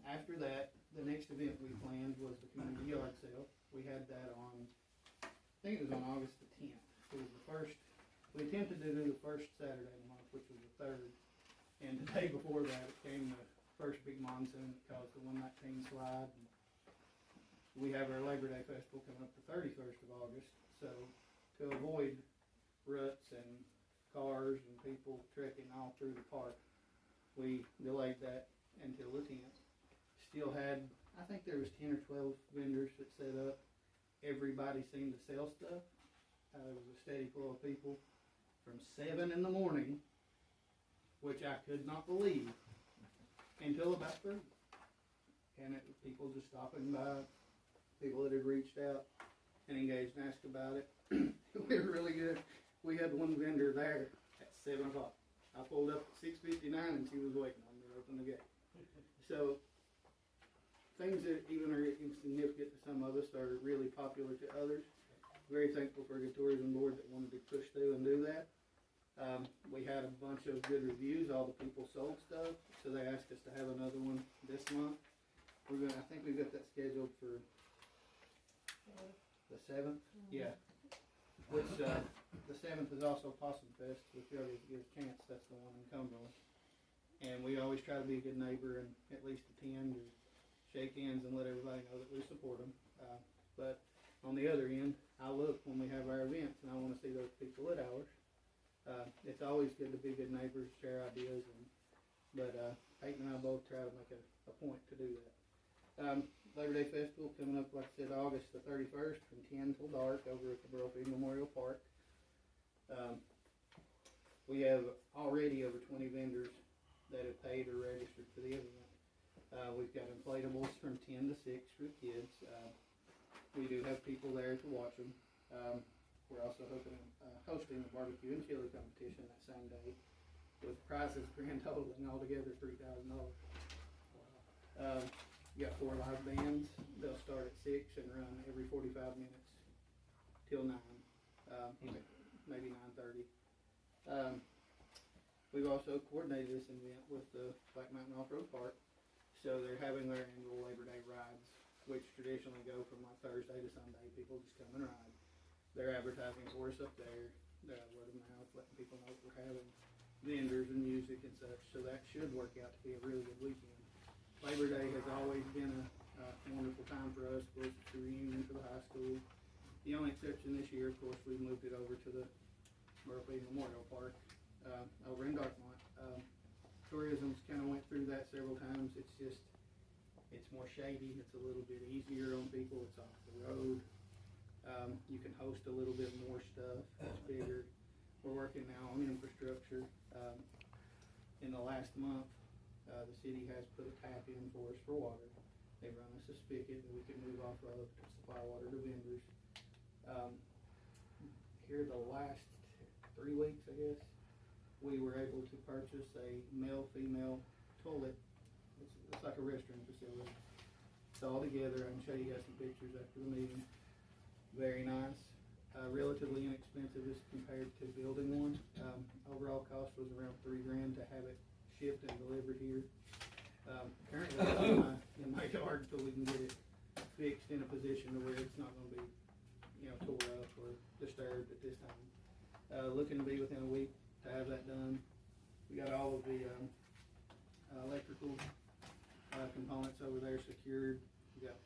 After that, the next event we planned was the community yard sale. We had that on, I think it was on August the 10th. It was the first, we attempted to do the first Saturday of the month, which was the 3rd. And the day before that, it came the first big monsoon that caused the 119 slide. And we have our Labor Day festival coming up the 31st of August. So to avoid ruts and cars and people trekking all through the park, we delayed that until the 10th. Still had, I think there was 10 or 12 vendors that set up. Everybody seemed to sell stuff. There was a steady flow of people from 7 in the morning, which I could not believe, until about 3. And it was people just stopping by, people that had reached out and engaged and asked about it. We were really good. We had one vendor there at 7 o'clock. I pulled up at 6:59 and she was waiting on me to open the gate. So things that even are insignificant to some of us are really popular to others. Very thankful for the tourism board that wanted to push through and do that. We had a bunch of good reviews. All the people sold stuff, so they asked us to have another one this month. I think we've got that scheduled for the 7th. Yeah. Which the 7th is also Possum Fest, which you already get a chance. That's the one in Cumberland. And we always try to be a good neighbor and at least attend or shake hands and let everybody know that we support them. But on the other end, I look when we have our events and I want to see those people at ours. It's always good to be good neighbors, share ideas, but Peyton and I both try to make a point to do that. Labor Day Festival coming up, like I said, August the 31st from 10 till dark over at the Brophy Memorial Park. We have already over 20 vendors that have paid or registered for the event. We've got inflatables from 10 to 6 for the kids. We do have people there to watch them. We're also hosting a barbecue and chili competition that same day, with prizes grand totaling altogether $3,000. You got 4 live bands. They'll start at 6 and run every 45 minutes till 9, maybe 9:30. We've also coordinated this event with the Black Mountain Off-Road Park, so they're having their annual Labor Day rides, which traditionally go from like Thursday to Sunday. People just come and ride. They're advertising for us up there. They're word of mouth, letting people know we're having vendors and music and such. So that should work out to be a really good weekend. Labor Day has always been a wonderful time for us. Of course, it's a reunion for the high school. The only exception this year, of course, we moved it over to the Brophy Memorial Park over in Dartmouth. Tourism's kind of went through that several times. It's more shady. It's a little bit easier on people. It's off the road. You can host a little bit more stuff, it's bigger. We're working now on infrastructure. In the last month, the city has put a tap in for us for water. They run us a spigot that we can move off of to supply water to vendors. Here the last 3 weeks, I guess, we were able to purchase a male-female toilet. It's like a restroom facility. It's all together. I can show you guys some pictures after the meeting. Very nice. Relatively inexpensive as compared to building one. Overall cost was around $3,000 to have it shipped and delivered here. Currently it's in my yard till we can get it fixed in a position to where it's not going to be, tore up or disturbed at this time. Looking to be within a week to have that done. We got all of the electrical components over there secured. We got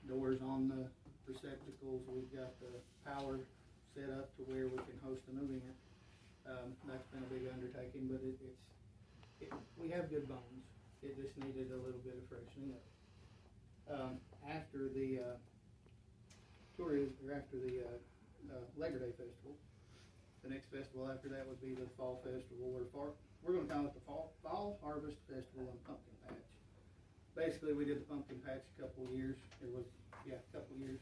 doors on the receptacles. We've got the power set up to where we can host an event. That's been a big undertaking, but we have good bones. It just needed a little bit of freshening up. After the Labor Day Festival, the next festival after that would be the Fall Festival. We're going to call it the Fall Harvest Festival and Pumpkin Patch. Basically, we did the pumpkin patch a couple of years. A couple of years.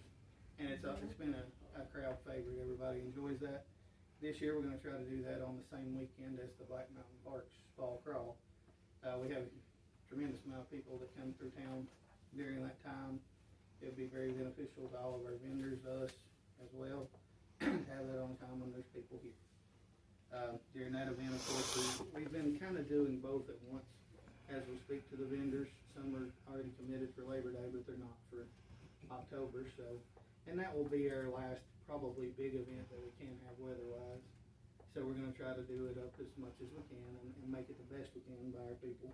And it's been a crowd favorite. Everybody enjoys that. This year we're going to try to do that on the same weekend as the Black Mountain Parks Fall Crawl. We have a tremendous amount of people that come through town during that time. It would be very beneficial to all of our vendors, us as well, to have that on time when there's people here. During that event, of course, we've been kind of doing both at once as we speak to the vendors. Some are already committed for Labor Day, but they're not for October. And that will be our last probably big event that we can have weather-wise. So we're going to try to do it up as much as we can and make it the best we can by our people.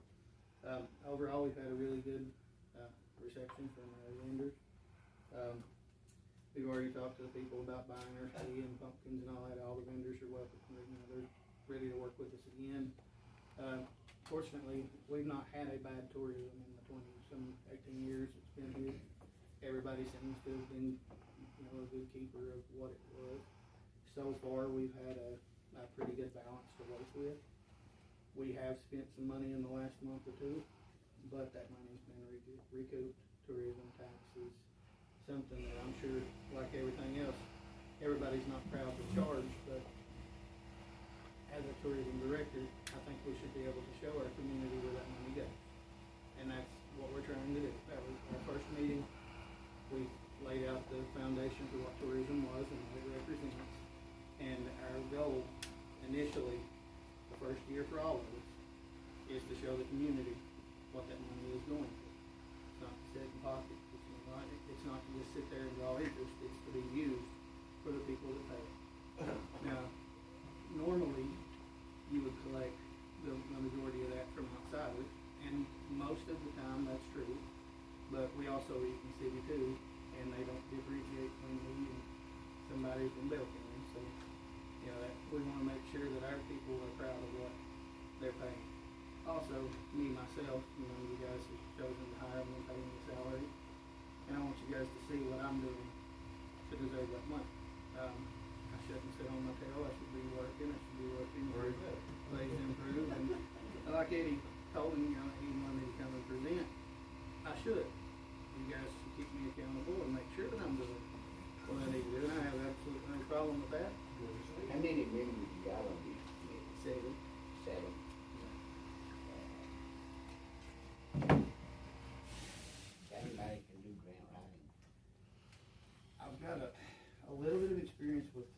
Overall, we've had a really good reception from our vendors. We've already talked to the people about buying our tea and pumpkins and all that. All the vendors are welcome. They're ready to work with us again. Fortunately, we've not had a bad tourism in the 18 years it's been here. Everybody seems to have been, a good keeper of what it was. So far, we've had a pretty good balance to work with. We have spent some money in the last month or two, but that money's been recouped. Tourism taxes, something that I'm sure, like everything else, everybody's not proud to charge, but as a tourism director, I think we should be able to show our community where that money goes. And that's what we're trying to do. That was our first meeting. We laid out the foundation for what tourism was and what it represents. And our goal, initially, the first year for all of us, is to show the community what that money is going for. It's not to sit in pockets. It's not to just sit there and draw interest. It's to be used for the people that pay it. Now, normally, you would collect the majority of that from outsiders, and most of the time that's true. But we also eat in the city too, and they don't differentiate between me and somebody from Belkin. So, we want to make sure that our people are proud of what they're paying. Also, me, myself, you guys have chosen to hire me and pay me a salary, and I want you guys to see what I'm doing to deserve that money. I shouldn't sit on my tail. I should be working. Very good. Ways to improve. And like Eddie told me, he wanted me to come and present. I should. You guys should keep me accountable and make sure that I'm doing what I need to do. And I have absolutely no problem with that. How many members you got on this committee? 7. Anybody can do grant writing. I've got a little bit of experience with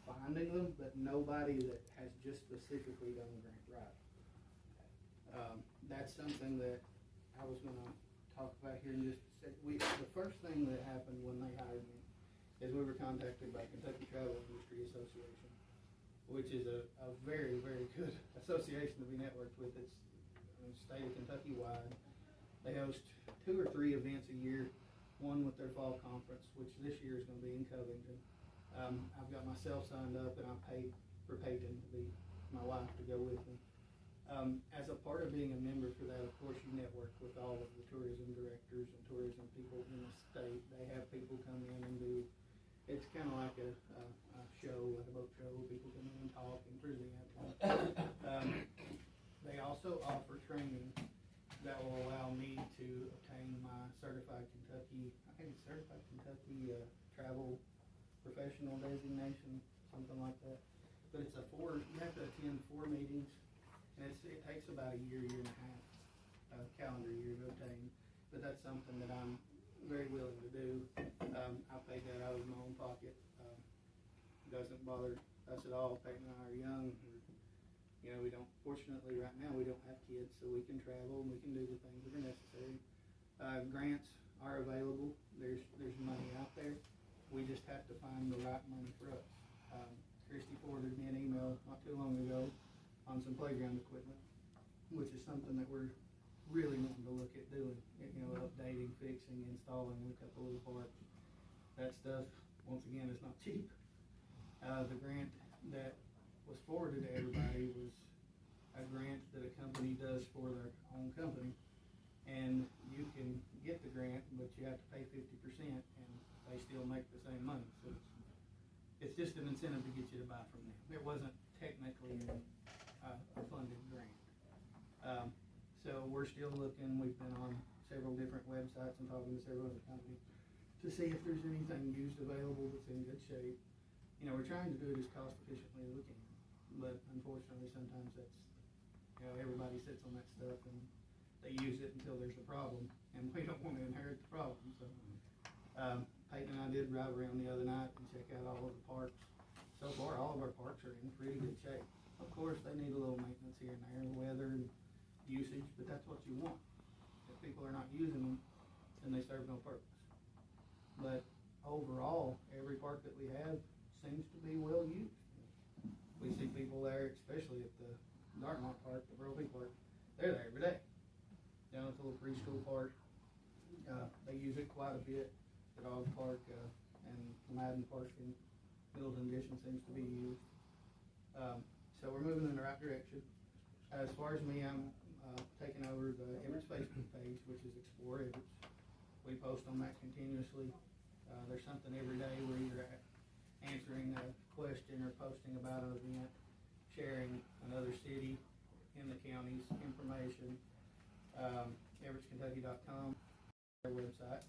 finding them, but nobody that has just specifically done grant writing. That's something that I was going to talk about here in just a second. The first thing that happened when they hired me is we were contacted by Kentucky Travel Industry Association, which is a very, very good association to be networked with. It's state of Kentucky wide. They host 2 or 3 events a year, one with their fall conference, which this year is going to be in Covington. I've got myself signed up, and I paid for Peyton to be my wife to go with me. As a part of being a member for that, of course, you network with all of the tourism directors and tourism people in the state. They have people come in and do It's kinda like a show, like a boat show, where people come in and talk and present. They also offer training that will allow me to obtain my certified Kentucky, I think it's certified Kentucky, travel professional designation, something like that. But it's you have to attend 4 meetings, and it takes about a year and a half, calendar year to obtain. But that's something that I'm very willing to do. I paid that out of my own pocket. Doesn't bother us at all. Peyton and I are young. We don't, fortunately right now we don't have kids, so we can travel and we can do the things that are necessary. Grants are available. There's money out there. We just have to find the right money for us. Christy forwarded me an email not too long ago on some playground equipment, which is something that we're really wanting to look at doing. Updating, fixing, installing a couple of the parts. That stuff, once again, is not cheap. The grant that was forwarded to everybody was a grant that a company does for their own company, and you can get the grant, but you have to pay 50%, and they still make the same money. So it's just an incentive to get you to buy from them. It wasn't technically a funded grant. So we're still looking. We've been on several different websites and talking to several other companies to see if there's anything used available that's in good shape. We're trying to do it as cost efficiently as we can, but unfortunately sometimes that's, everybody sits on that stuff and they use it until there's a problem, and we don't want to inherit the problem. So Peyton and I did drive around the other night and check out all of the parks. So far, all of our parks are in pretty good shape. Of course, they need a little maintenance here and there, weather and usage, but that's what you want. If people are not using them, then they serve no purpose. But overall, every park that we have seems to be well used. We see people there, especially at the Dartmouth Park, the Brophy Park, they're there every day. Down at the little preschool park, they use it quite a bit. The dog park and the Madden Park in Middleton Addition seems to be used. So we're moving in the right direction. As far as me, I'm taking over the Evarts Facebook page, which is Explore Evarts. We post on that continuously. There's something every day where you're answering a question or posting about an event, sharing another city in the county's information. EvartsKentucky.com, our website.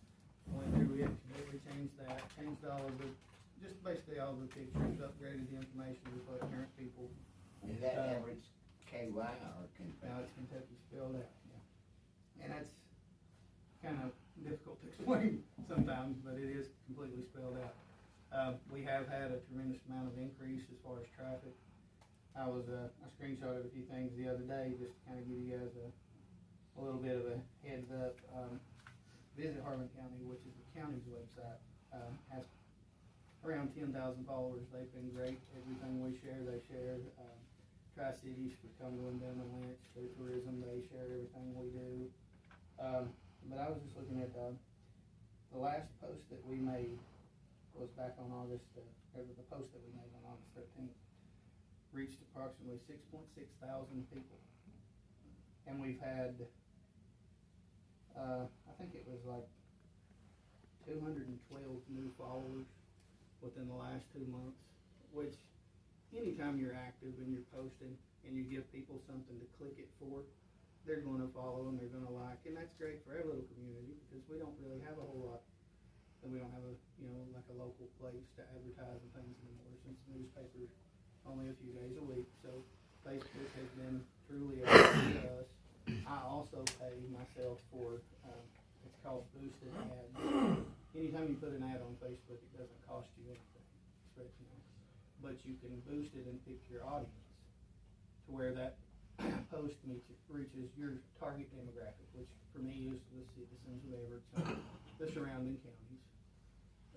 Went through it, completely changed that, changed all of the, just basically all the pictures, upgraded the information to put current people. Is that Evarts KY or Kentucky? No, it's Kentucky spelled out, yeah. And that's kind of difficult to explain sometimes, but it is completely spelled out. We have had a tremendous amount of increase as far as traffic. I screenshotted a few things the other day just to kind of give you guys a little bit of a heads up. Visit Harlan County, which is the county's website, has around 10,000 followers. They've been great. Everything we share, they share. Tri-Cities for Cumberland, Denman, Lynch, their tourism, they share everything we do. But I was just looking at the last post that we made was back on August, or the post that we made on August 13th, reached approximately 6.6 thousand people. And we've had, I think it was like 212 new followers within the last 2 months, which anytime you're active and you're posting and you give people something to click it for, they're going to follow and they're going to like, and that's great for our little community because we don't really have a whole lot, and we don't have a, like a local place to advertise and things anymore since the newspaper's only a few days a week. So Facebook has been truly a help to us. I also pay myself for, it's called boosted ads. Anytime you put an ad on Facebook, it doesn't cost you anything, but you can boost it and pick your audience to where that post reaches your target demographic, which for me is the citizens of Evarts and the surrounding counties.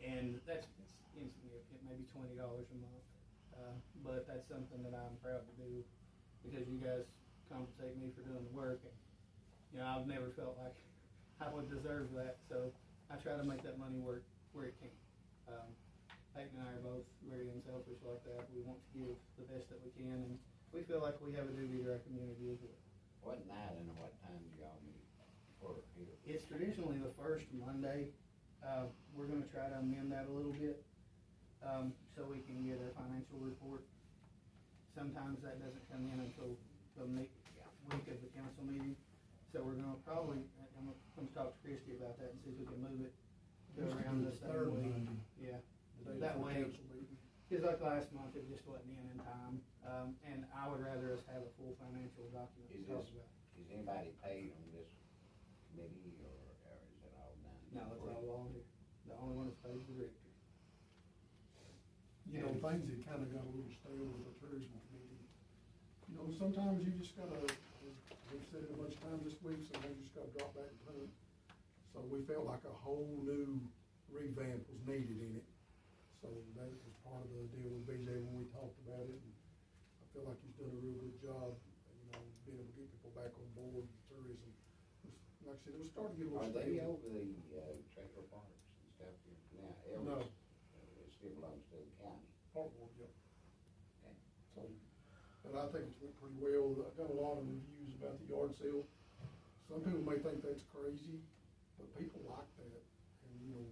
And it's insignificant, maybe $20 a month. But that's something that I'm proud to do because you guys compensate me for doing the work. And, I've never felt like I would deserve that. So I try to make that money work where it can. Peyton and I are both very unselfish like that. We want to give the best that we can, and we feel like we have a duty to our community as well. What night and what time do y'all meet for here? It's traditionally the first Monday. We're going to try to amend that a little bit. so we can get a financial report. Sometimes that doesn't come in until the week of the council meeting, so we're gonna probably, I'm gonna talk to Christie about that and see if we can move it, go around the Third same week. Monday, Yeah, the day that before way, council meeting. cause like last month, it just wasn't in time, and I would rather us have a full financial document to Is talk this- about. Is anybody paid on this committee, or is it all done? No, it's all volunteer, the only one that's paid is the director. You know, things that kinda got a little stale with the tourism committee. You know, sometimes you just gotta, we've said it a bunch of times this week, sometimes you just gotta drop back and punt. So we felt like a whole new revamp was needed in it. So that was part of the deal with BJ when we talked about it. And I feel like he's done a real good job, you know, being able to get people back on board with tourism. Like I said, it was starting to get a little Are they stale. over the, trailer parks and stuff here now? No. Evarts, it still belongs to the county. Partwood, yep. Okay. So, but I think it's went pretty well. I got a lot of reviews about the yard sale. Some people may think that's crazy, but people like that. And, you know,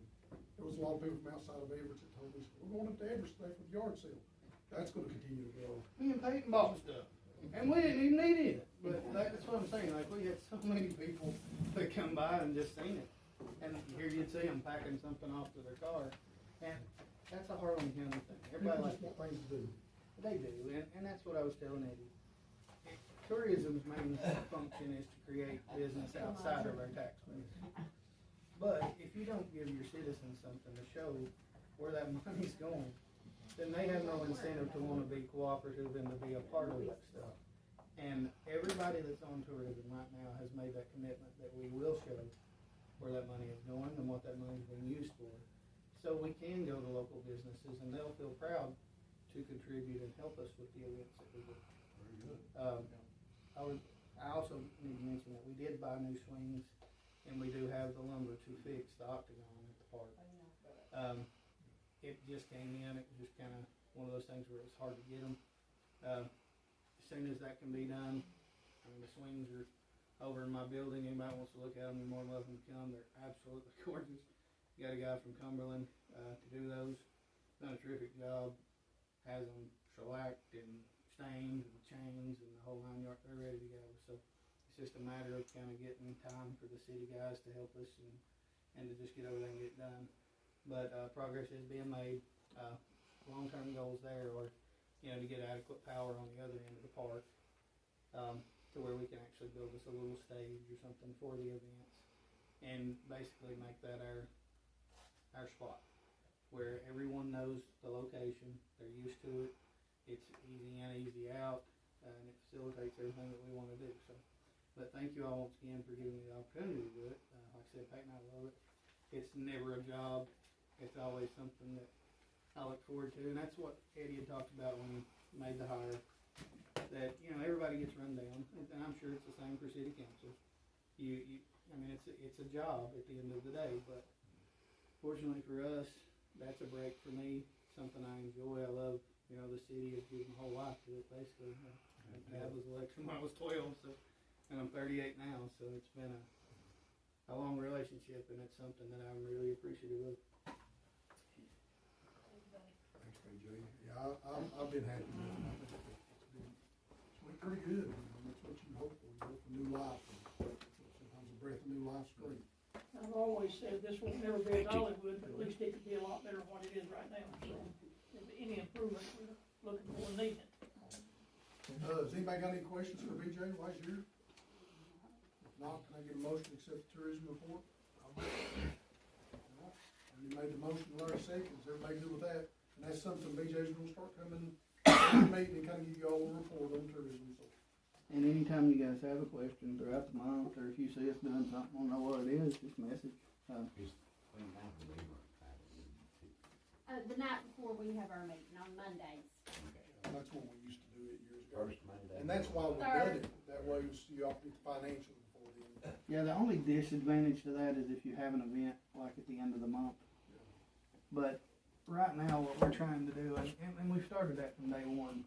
there was a lot of people from outside of Evarts that told us, we're going up to Evarts today for the yard sale. That's gonna continue to grow. Me and Peyton bought stuff, and we didn't even need it, but that's what I'm saying, like, we had so many people that come by and just seen it. And here you'd see them packing something off to their car, and that's a Harlan County thing, everybody People likes just want things to do. They do, and that's what I was telling Eddie. Tourism's main function is to create business outside of our tax base. But if you don't give your citizens something to show where that money's going, then they have no incentive to wanna be cooperative and to be a part of that stuff. And everybody that's on tourism right now has made that commitment that we will show where that money is going and what that money is being used for. So we can go to local businesses and they'll feel proud to contribute and help us with the events that we do. Very good. I also need to mention that we did buy new swings, and we do have the lumber to fix the octagon at the park. It just came in, it was just kinda one of those things where it's hard to get them. As soon as that can be done, I mean, the swings are over in my building, anybody wants to look at them, you're more than welcome to come, they're absolutely gorgeous. Got a guy from Cumberland, to do those, done a terrific job, has them shellacked and stained and chains and the whole 9 yards, they're ready to go. So it's just a matter of kind of getting time for the city guys to help us and to just get over there and get it done. But progress is being made. Long-term goals there are, you know, to get adequate power on the other end of the park, to where we can actually build us a little stage or something for the events, and basically make that our spot, where everyone knows the location, they're used to it, it's easy in, easy out, and it facilitates everything that we wanna do, so. But thank you all once again for giving me the opportunity to do it. Like I said, Peyton and I love it. It's never a job, it's always something that I look forward to, and that's what Eddie had talked about when he made the hire. That, you know, everybody gets run down, and I'm sure it's the same for city council. I mean, it's a job at the end of the day, but fortunately for us, that's a break for me, something I enjoy. I love, you know, the city. I've given my whole life to it, basically. My dad was elected when I was 12, so, and I'm 38 now, so it's been a long relationship, and it's something that I'm really appreciative of. Thanks, BJ. Yeah, I've been happy with it. I think it's been pretty good. I mean, that's what you hope for. You hope for new life. And sometimes a breath of new life's great. I've always said this will never be a Hollywood, but at least it could be a lot better than what it is right now, so if any improvement we're looking for and needing. Has anybody got any questions for BJ while he's here? If not, can I get a motion to accept the tourism report? You made the motion, Larry seconds. Everybody good with that? And that's something BJ's gonna start coming to the meeting and kinda give you all a report on tourism, so. And anytime you guys have a question throughout the month, or if you see us doing something, don't know what it is, just message. The night before we have our meeting on Mondays. That's what we used to do it years ago. First Monday. And that's why we done it. That way you all get the financials before then. Yeah, the only disadvantage to that is if you have an event like at the end of the month. But right now, what we're trying to do, and we've started that from day one,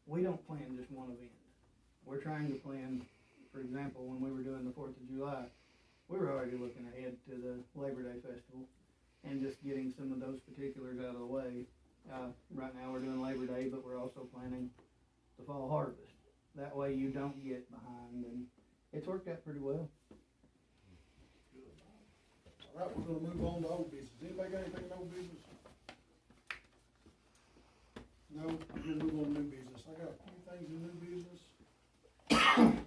we don't plan just one event. We're trying to plan, for example, when we were doing the 4th of July, we were already looking ahead to the Labor Day Festival. and just getting some of those particulars out of the way. Right now we're doing Labor Day, but we're also planning the fall harvest. That way you don't get behind, and it's worked out pretty well. All right, we're gonna move on to old business. Anybody got anything in old business? No, we're gonna move on to new business. I got a few things in new business.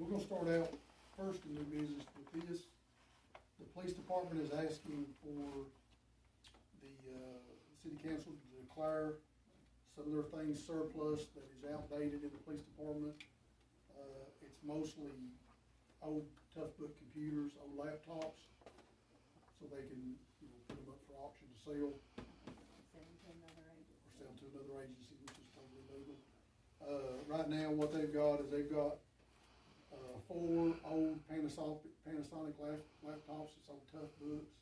We're gonna start out first in new business with this. The police department is asking for the, city council to declare some of their things surplus that is outdated in the police department. It's mostly old tough book computers, old laptops, so they can, you know, put them up for auction to sell. Or sell to another agency, which is totally legal. Right now, what they've got is they've got, 4 old Panasonic laptops, it's old tough books,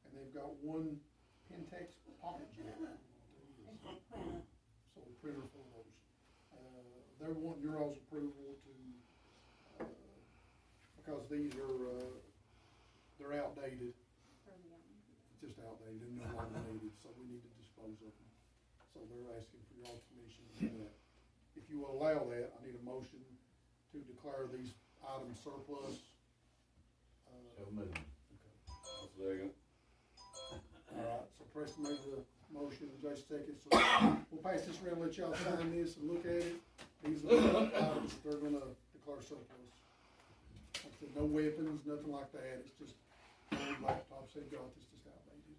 and they've got 1 Pentex Pocket Jet. So a printer for those. They're wanting your all's approval to, because these are, they're outdated. Just outdated and no longer needed, so we need to dispose of them. So they're asking for y'all's permission to do that. If you will allow that, I need a motion to declare these items surplus. So moved. Okay. Second. Alright, so Preston made the motion, and Jason seconds, so we'll pass this around, let y'all sign this and look at it. These are the items that they're gonna declare surplus. Like I said, no weapons, nothing like that, it's just old laptops they've got that's just outdated.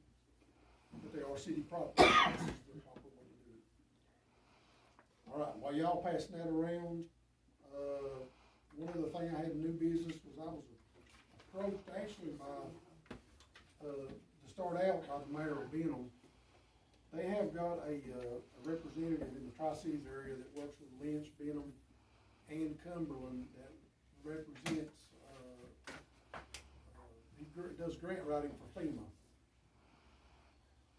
But they are city property, this is the proper way to do it. Alright, while y'all passing that around, one other thing I had in new business was I was approached actually by, to start out by the mayor of Benham. They have got a representative in the Tri-Cities area that works with Lynch, Benham, and Cumberland that represents, he does grant writing for FEMA.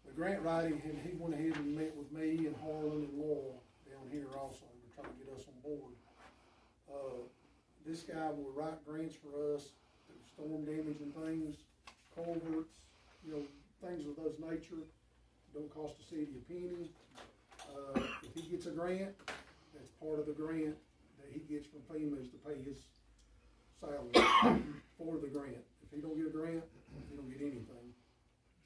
The grant writing, he went ahead and met with me and Harlan and Laurel down here also to try to get us on board. This guy will write grants for us, storm damage and things, culverts, you know, things of those nature. Don't cost the city a penny. If he gets a grant, that's part of the grant that he gets from FEMA is to pay his salary for the grant. If he don't get a grant, he don't get anything.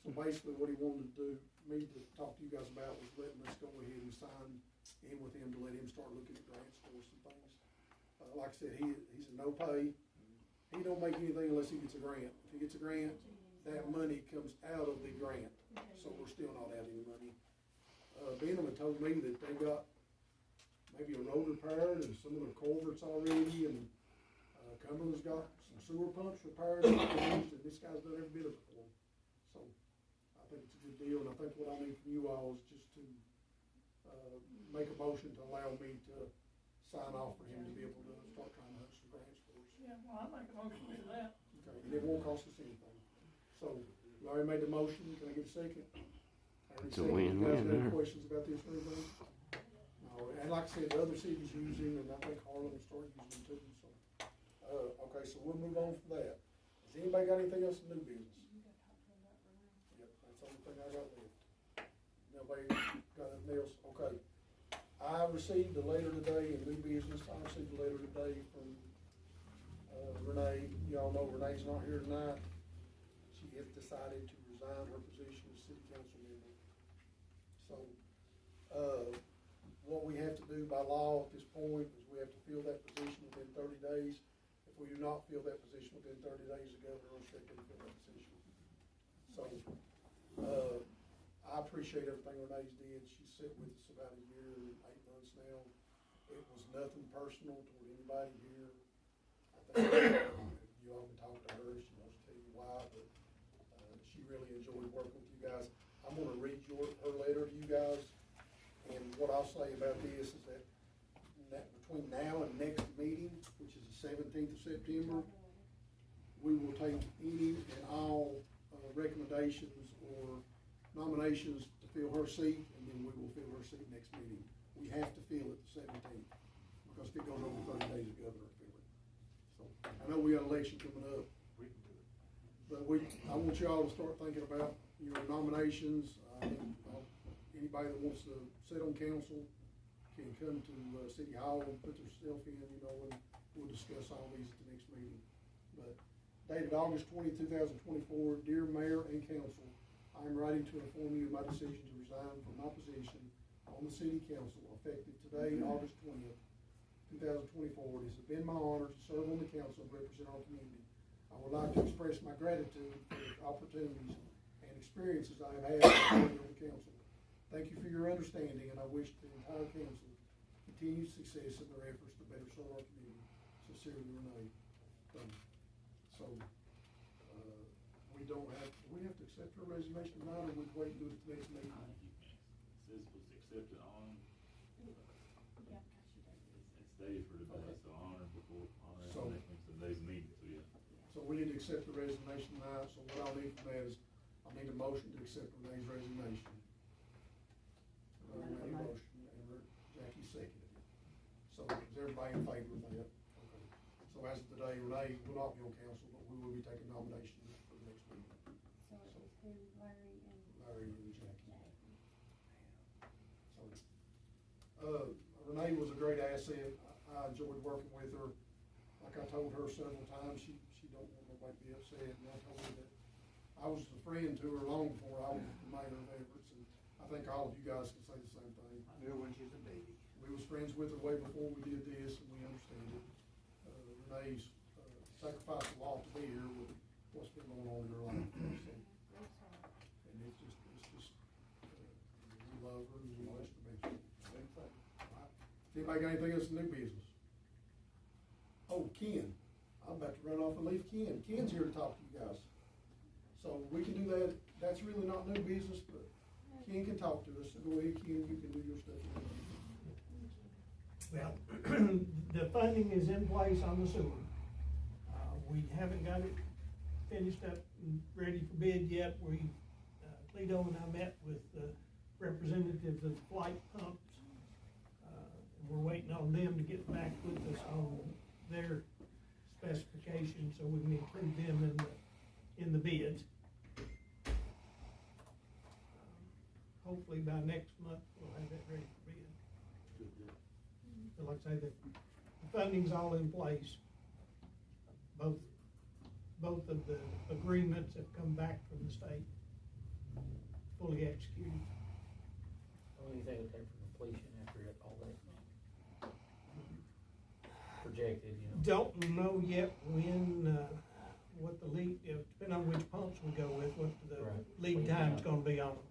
So basically what he wanted to do, me to talk to you guys about was letting us go ahead and sign in with him to let him start looking at grants for us and things. Like I said, he's a no pay. He don't make anything unless he gets a grant. If he gets a grant, that money comes out of the grant. So we're still not out any money. Benham had told me that they got maybe a road repaired and some of their culverts already, and Cumberland's got some sewer pumps repaired and this guy's done every bit of it for them. So I think it's a good deal, and I think what I need from you all is just to make a motion to allow me to sign off for him to be able to start trying to hunt some grants for us. Yeah, well, I'd make a motion to do that. Okay, and it won't cost us anything. So, you already made the motion, can I get a second? It's a win-win You guys got any there. questions about this or anything? No, and like I said, the other cities using, and I think Harlan will start using too, so. Okay, so we'll move on from that. Has anybody got anything else in new business? Yep, that's the only thing I got left. Nobody got anything else? Okay. I received a letter today in new business, I received a letter today from, Renee. Y'all know Renee's not here tonight. She has decided to resign her position as city council member. So, what we have to do by law at this point is we have to fill that position within 30 days. If we do not fill that position within 30 days, the governor will step in and fill that position. So, I appreciate everything Renee's did. She's sat with us about a year and 8 months now. It was nothing personal toward anybody here. I think you all can talk to her, she wants to tell you why, but she really enjoyed working with you guys. I'm gonna read her letter to you guys, and what I'll say about this is that between now and next meeting, which is the 17th of September, we will take any and all recommendations or nominations to fill her seat, and then we will fill her seat next meeting. We have to fill it the 17th, because if it goes over 30 days, the governor will fill it. So, I know we got an election coming up, but I want y'all to start thinking about nominations, anybody that wants to sit on council can come to, City Hall and put theirself in, and we'll discuss all these at the next meeting. But dated August 2024, dear Mayor and Council, I am writing to inform you of my decision to resign from my position on the City Council effective today, August 20th, 2024. It has been my honor to serve on the council and represent our community. I would like to express my gratitude for the opportunities and experiences I have had on the council. Thank you for your understanding, and I wish the entire council continued success in their efforts to better serve our community. Sincerely, Renee. So, do we have to accept her resignation tonight, or would wait and do it at the next meeting? It says was accepted on, it's dated for today, so honor before, honor So- next today's meeting, so yeah. So we need to accept the resignation tonight, so what I'll need from that is, I'll need a motion to accept Renee's resignation. Renee made a motion, and Jackie seconded it. So is everybody in favor of that? Okay. So as of today, Renee will not be on council, but we will be taking nominations for the next meeting. So it was who, Larry and? Larry and Jackie. So, Renee was a great asset. I enjoyed working with her. Like I told her several times, she don't want nobody to be upset, and I told her that I was a friend to her long before I was the mayor of Evarts, and I think all of you guys can say the same thing. I knew when she was a baby. We was friends with her way before we did this, and we understand it. Renee's sacrificed a lot to be here with what's been going on in her life. So, and it's just, we love her and we wish her the best. Anybody got anything else in new business? Oh, Ken, I'm about to run off and leave Ken. Ken's here to talk to you guys. So we can do that. That's really not new business, but Ken can talk to us. So go ahead, Ken, you can do your stuff. Well, the funding is in place on the sewer. We haven't got it finished up and ready for bid yet. Lito and I met with representatives of Flight Pumps. We're waiting on them to get back with us on their specifications so we can include them in the bids. Hopefully by next month, we'll have that ready for bid. But like I say, the funding's all in place. Both of the agreements have come back from the state, fully executed. Anything will take for completion after all that projected, Don't know yet when, what the lead, depending on which pumps we go with, what the Right. lead time's gonna be on them.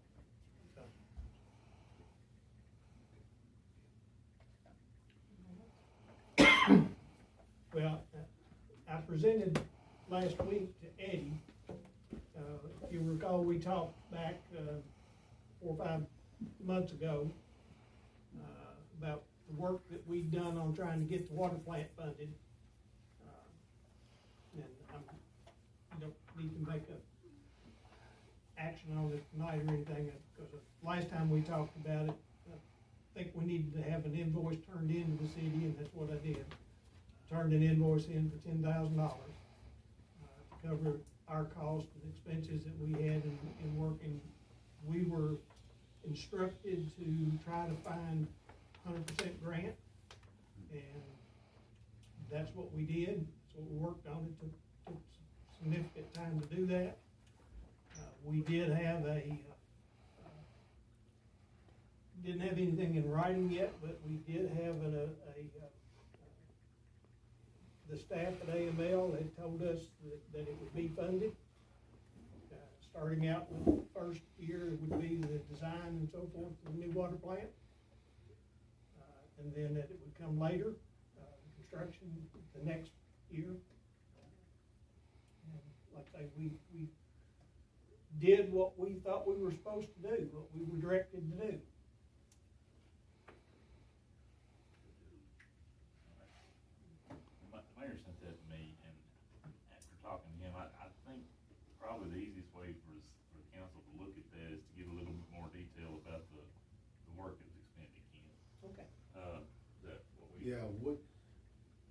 Well, I presented last week to Eddie. If you recall, we talked back 4 or 5 months ago about the work that we'd done on trying to get the water plant funded. And you don't need to make a action on it tonight or anything, because last time we talked about it, I think we needed to have an invoice turned into the city, and that's what I did. Turned an invoice in for $10,000 to cover our costs and expenses that we had in working. We were instructed to try to find 100% grant, and that's what we did. That's what we worked on. It took significant time to do that. We did have didn't have anything in writing yet, but we did have the staff at AML had told us that it would be funded. Starting out with the first year, it would be the design and so forth for the new water plant. And then that it would come later, construction the next year. And like I say, we did what we thought we were supposed to do, what we were directed to do. The mayor sent that to me, and after talking to him, I think probably the easiest way for the council to look at that is to get a little bit more detail about the work that was expended, Ken. Okay. Yeah,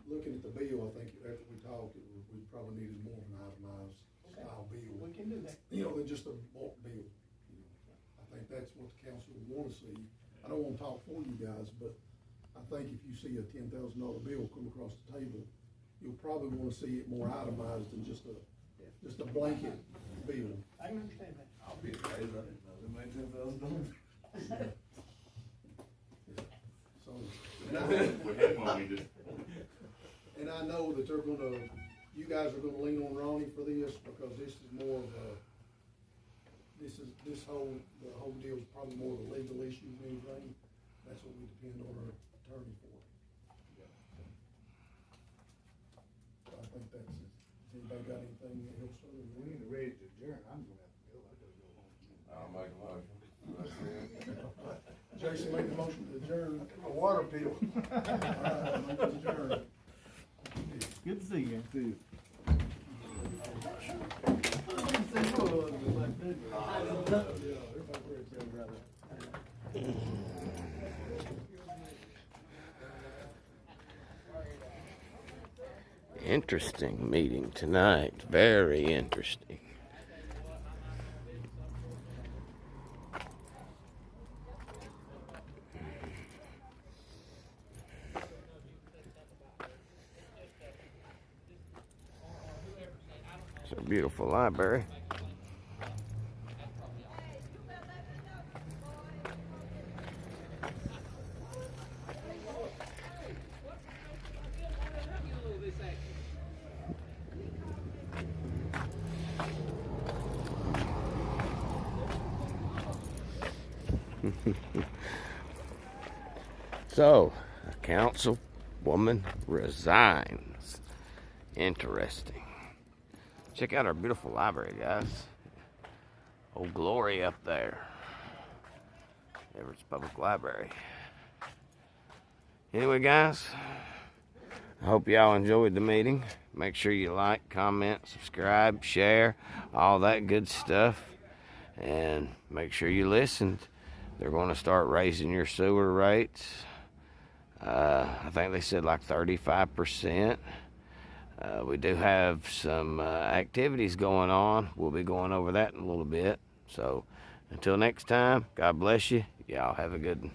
looking at the bill, I think after we talked, we probably needed more of an itemized style bill. We can do that. You know, than just a bulk bill. You know, I think that's what the council would wanna see. I don't wanna talk for you guys, but I think if you see a $10,000 bill come across the table, you'll probably wanna see it more itemized than just a blanket bill. I can understand that. I'll be amazed, I didn't know they made $10,000. So, And and I know that they're gonna, you guys are gonna lean on Ronnie for this, because this is more of a, the whole deal is probably more of a legal issue than anything. That's what we depend on our attorney for. So I think that's it. Has anybody got anything else? We need to raise the adjourn, I'm gonna have to go, I gotta go home. I'll make a motion. Jason made the motion to adjourn. A water bill. All right, make it adjourn. Good to see you. See you. Interesting meeting tonight. Very interesting. It's a beautiful library. So, a councilwoman resigns. Interesting. Check out our beautiful library, guys. Old Glory up there. Evarts Public Library. Anyway, guys, I hope y'all enjoyed the meeting. Make sure you like, comment, subscribe, share, all that good stuff. And make sure you listened. They're going to start raising your sewer rates. I think they said like 35%. We do have some activities going on. We'll be going over that in a little bit. So until next time, God bless you. Y'all have a good one.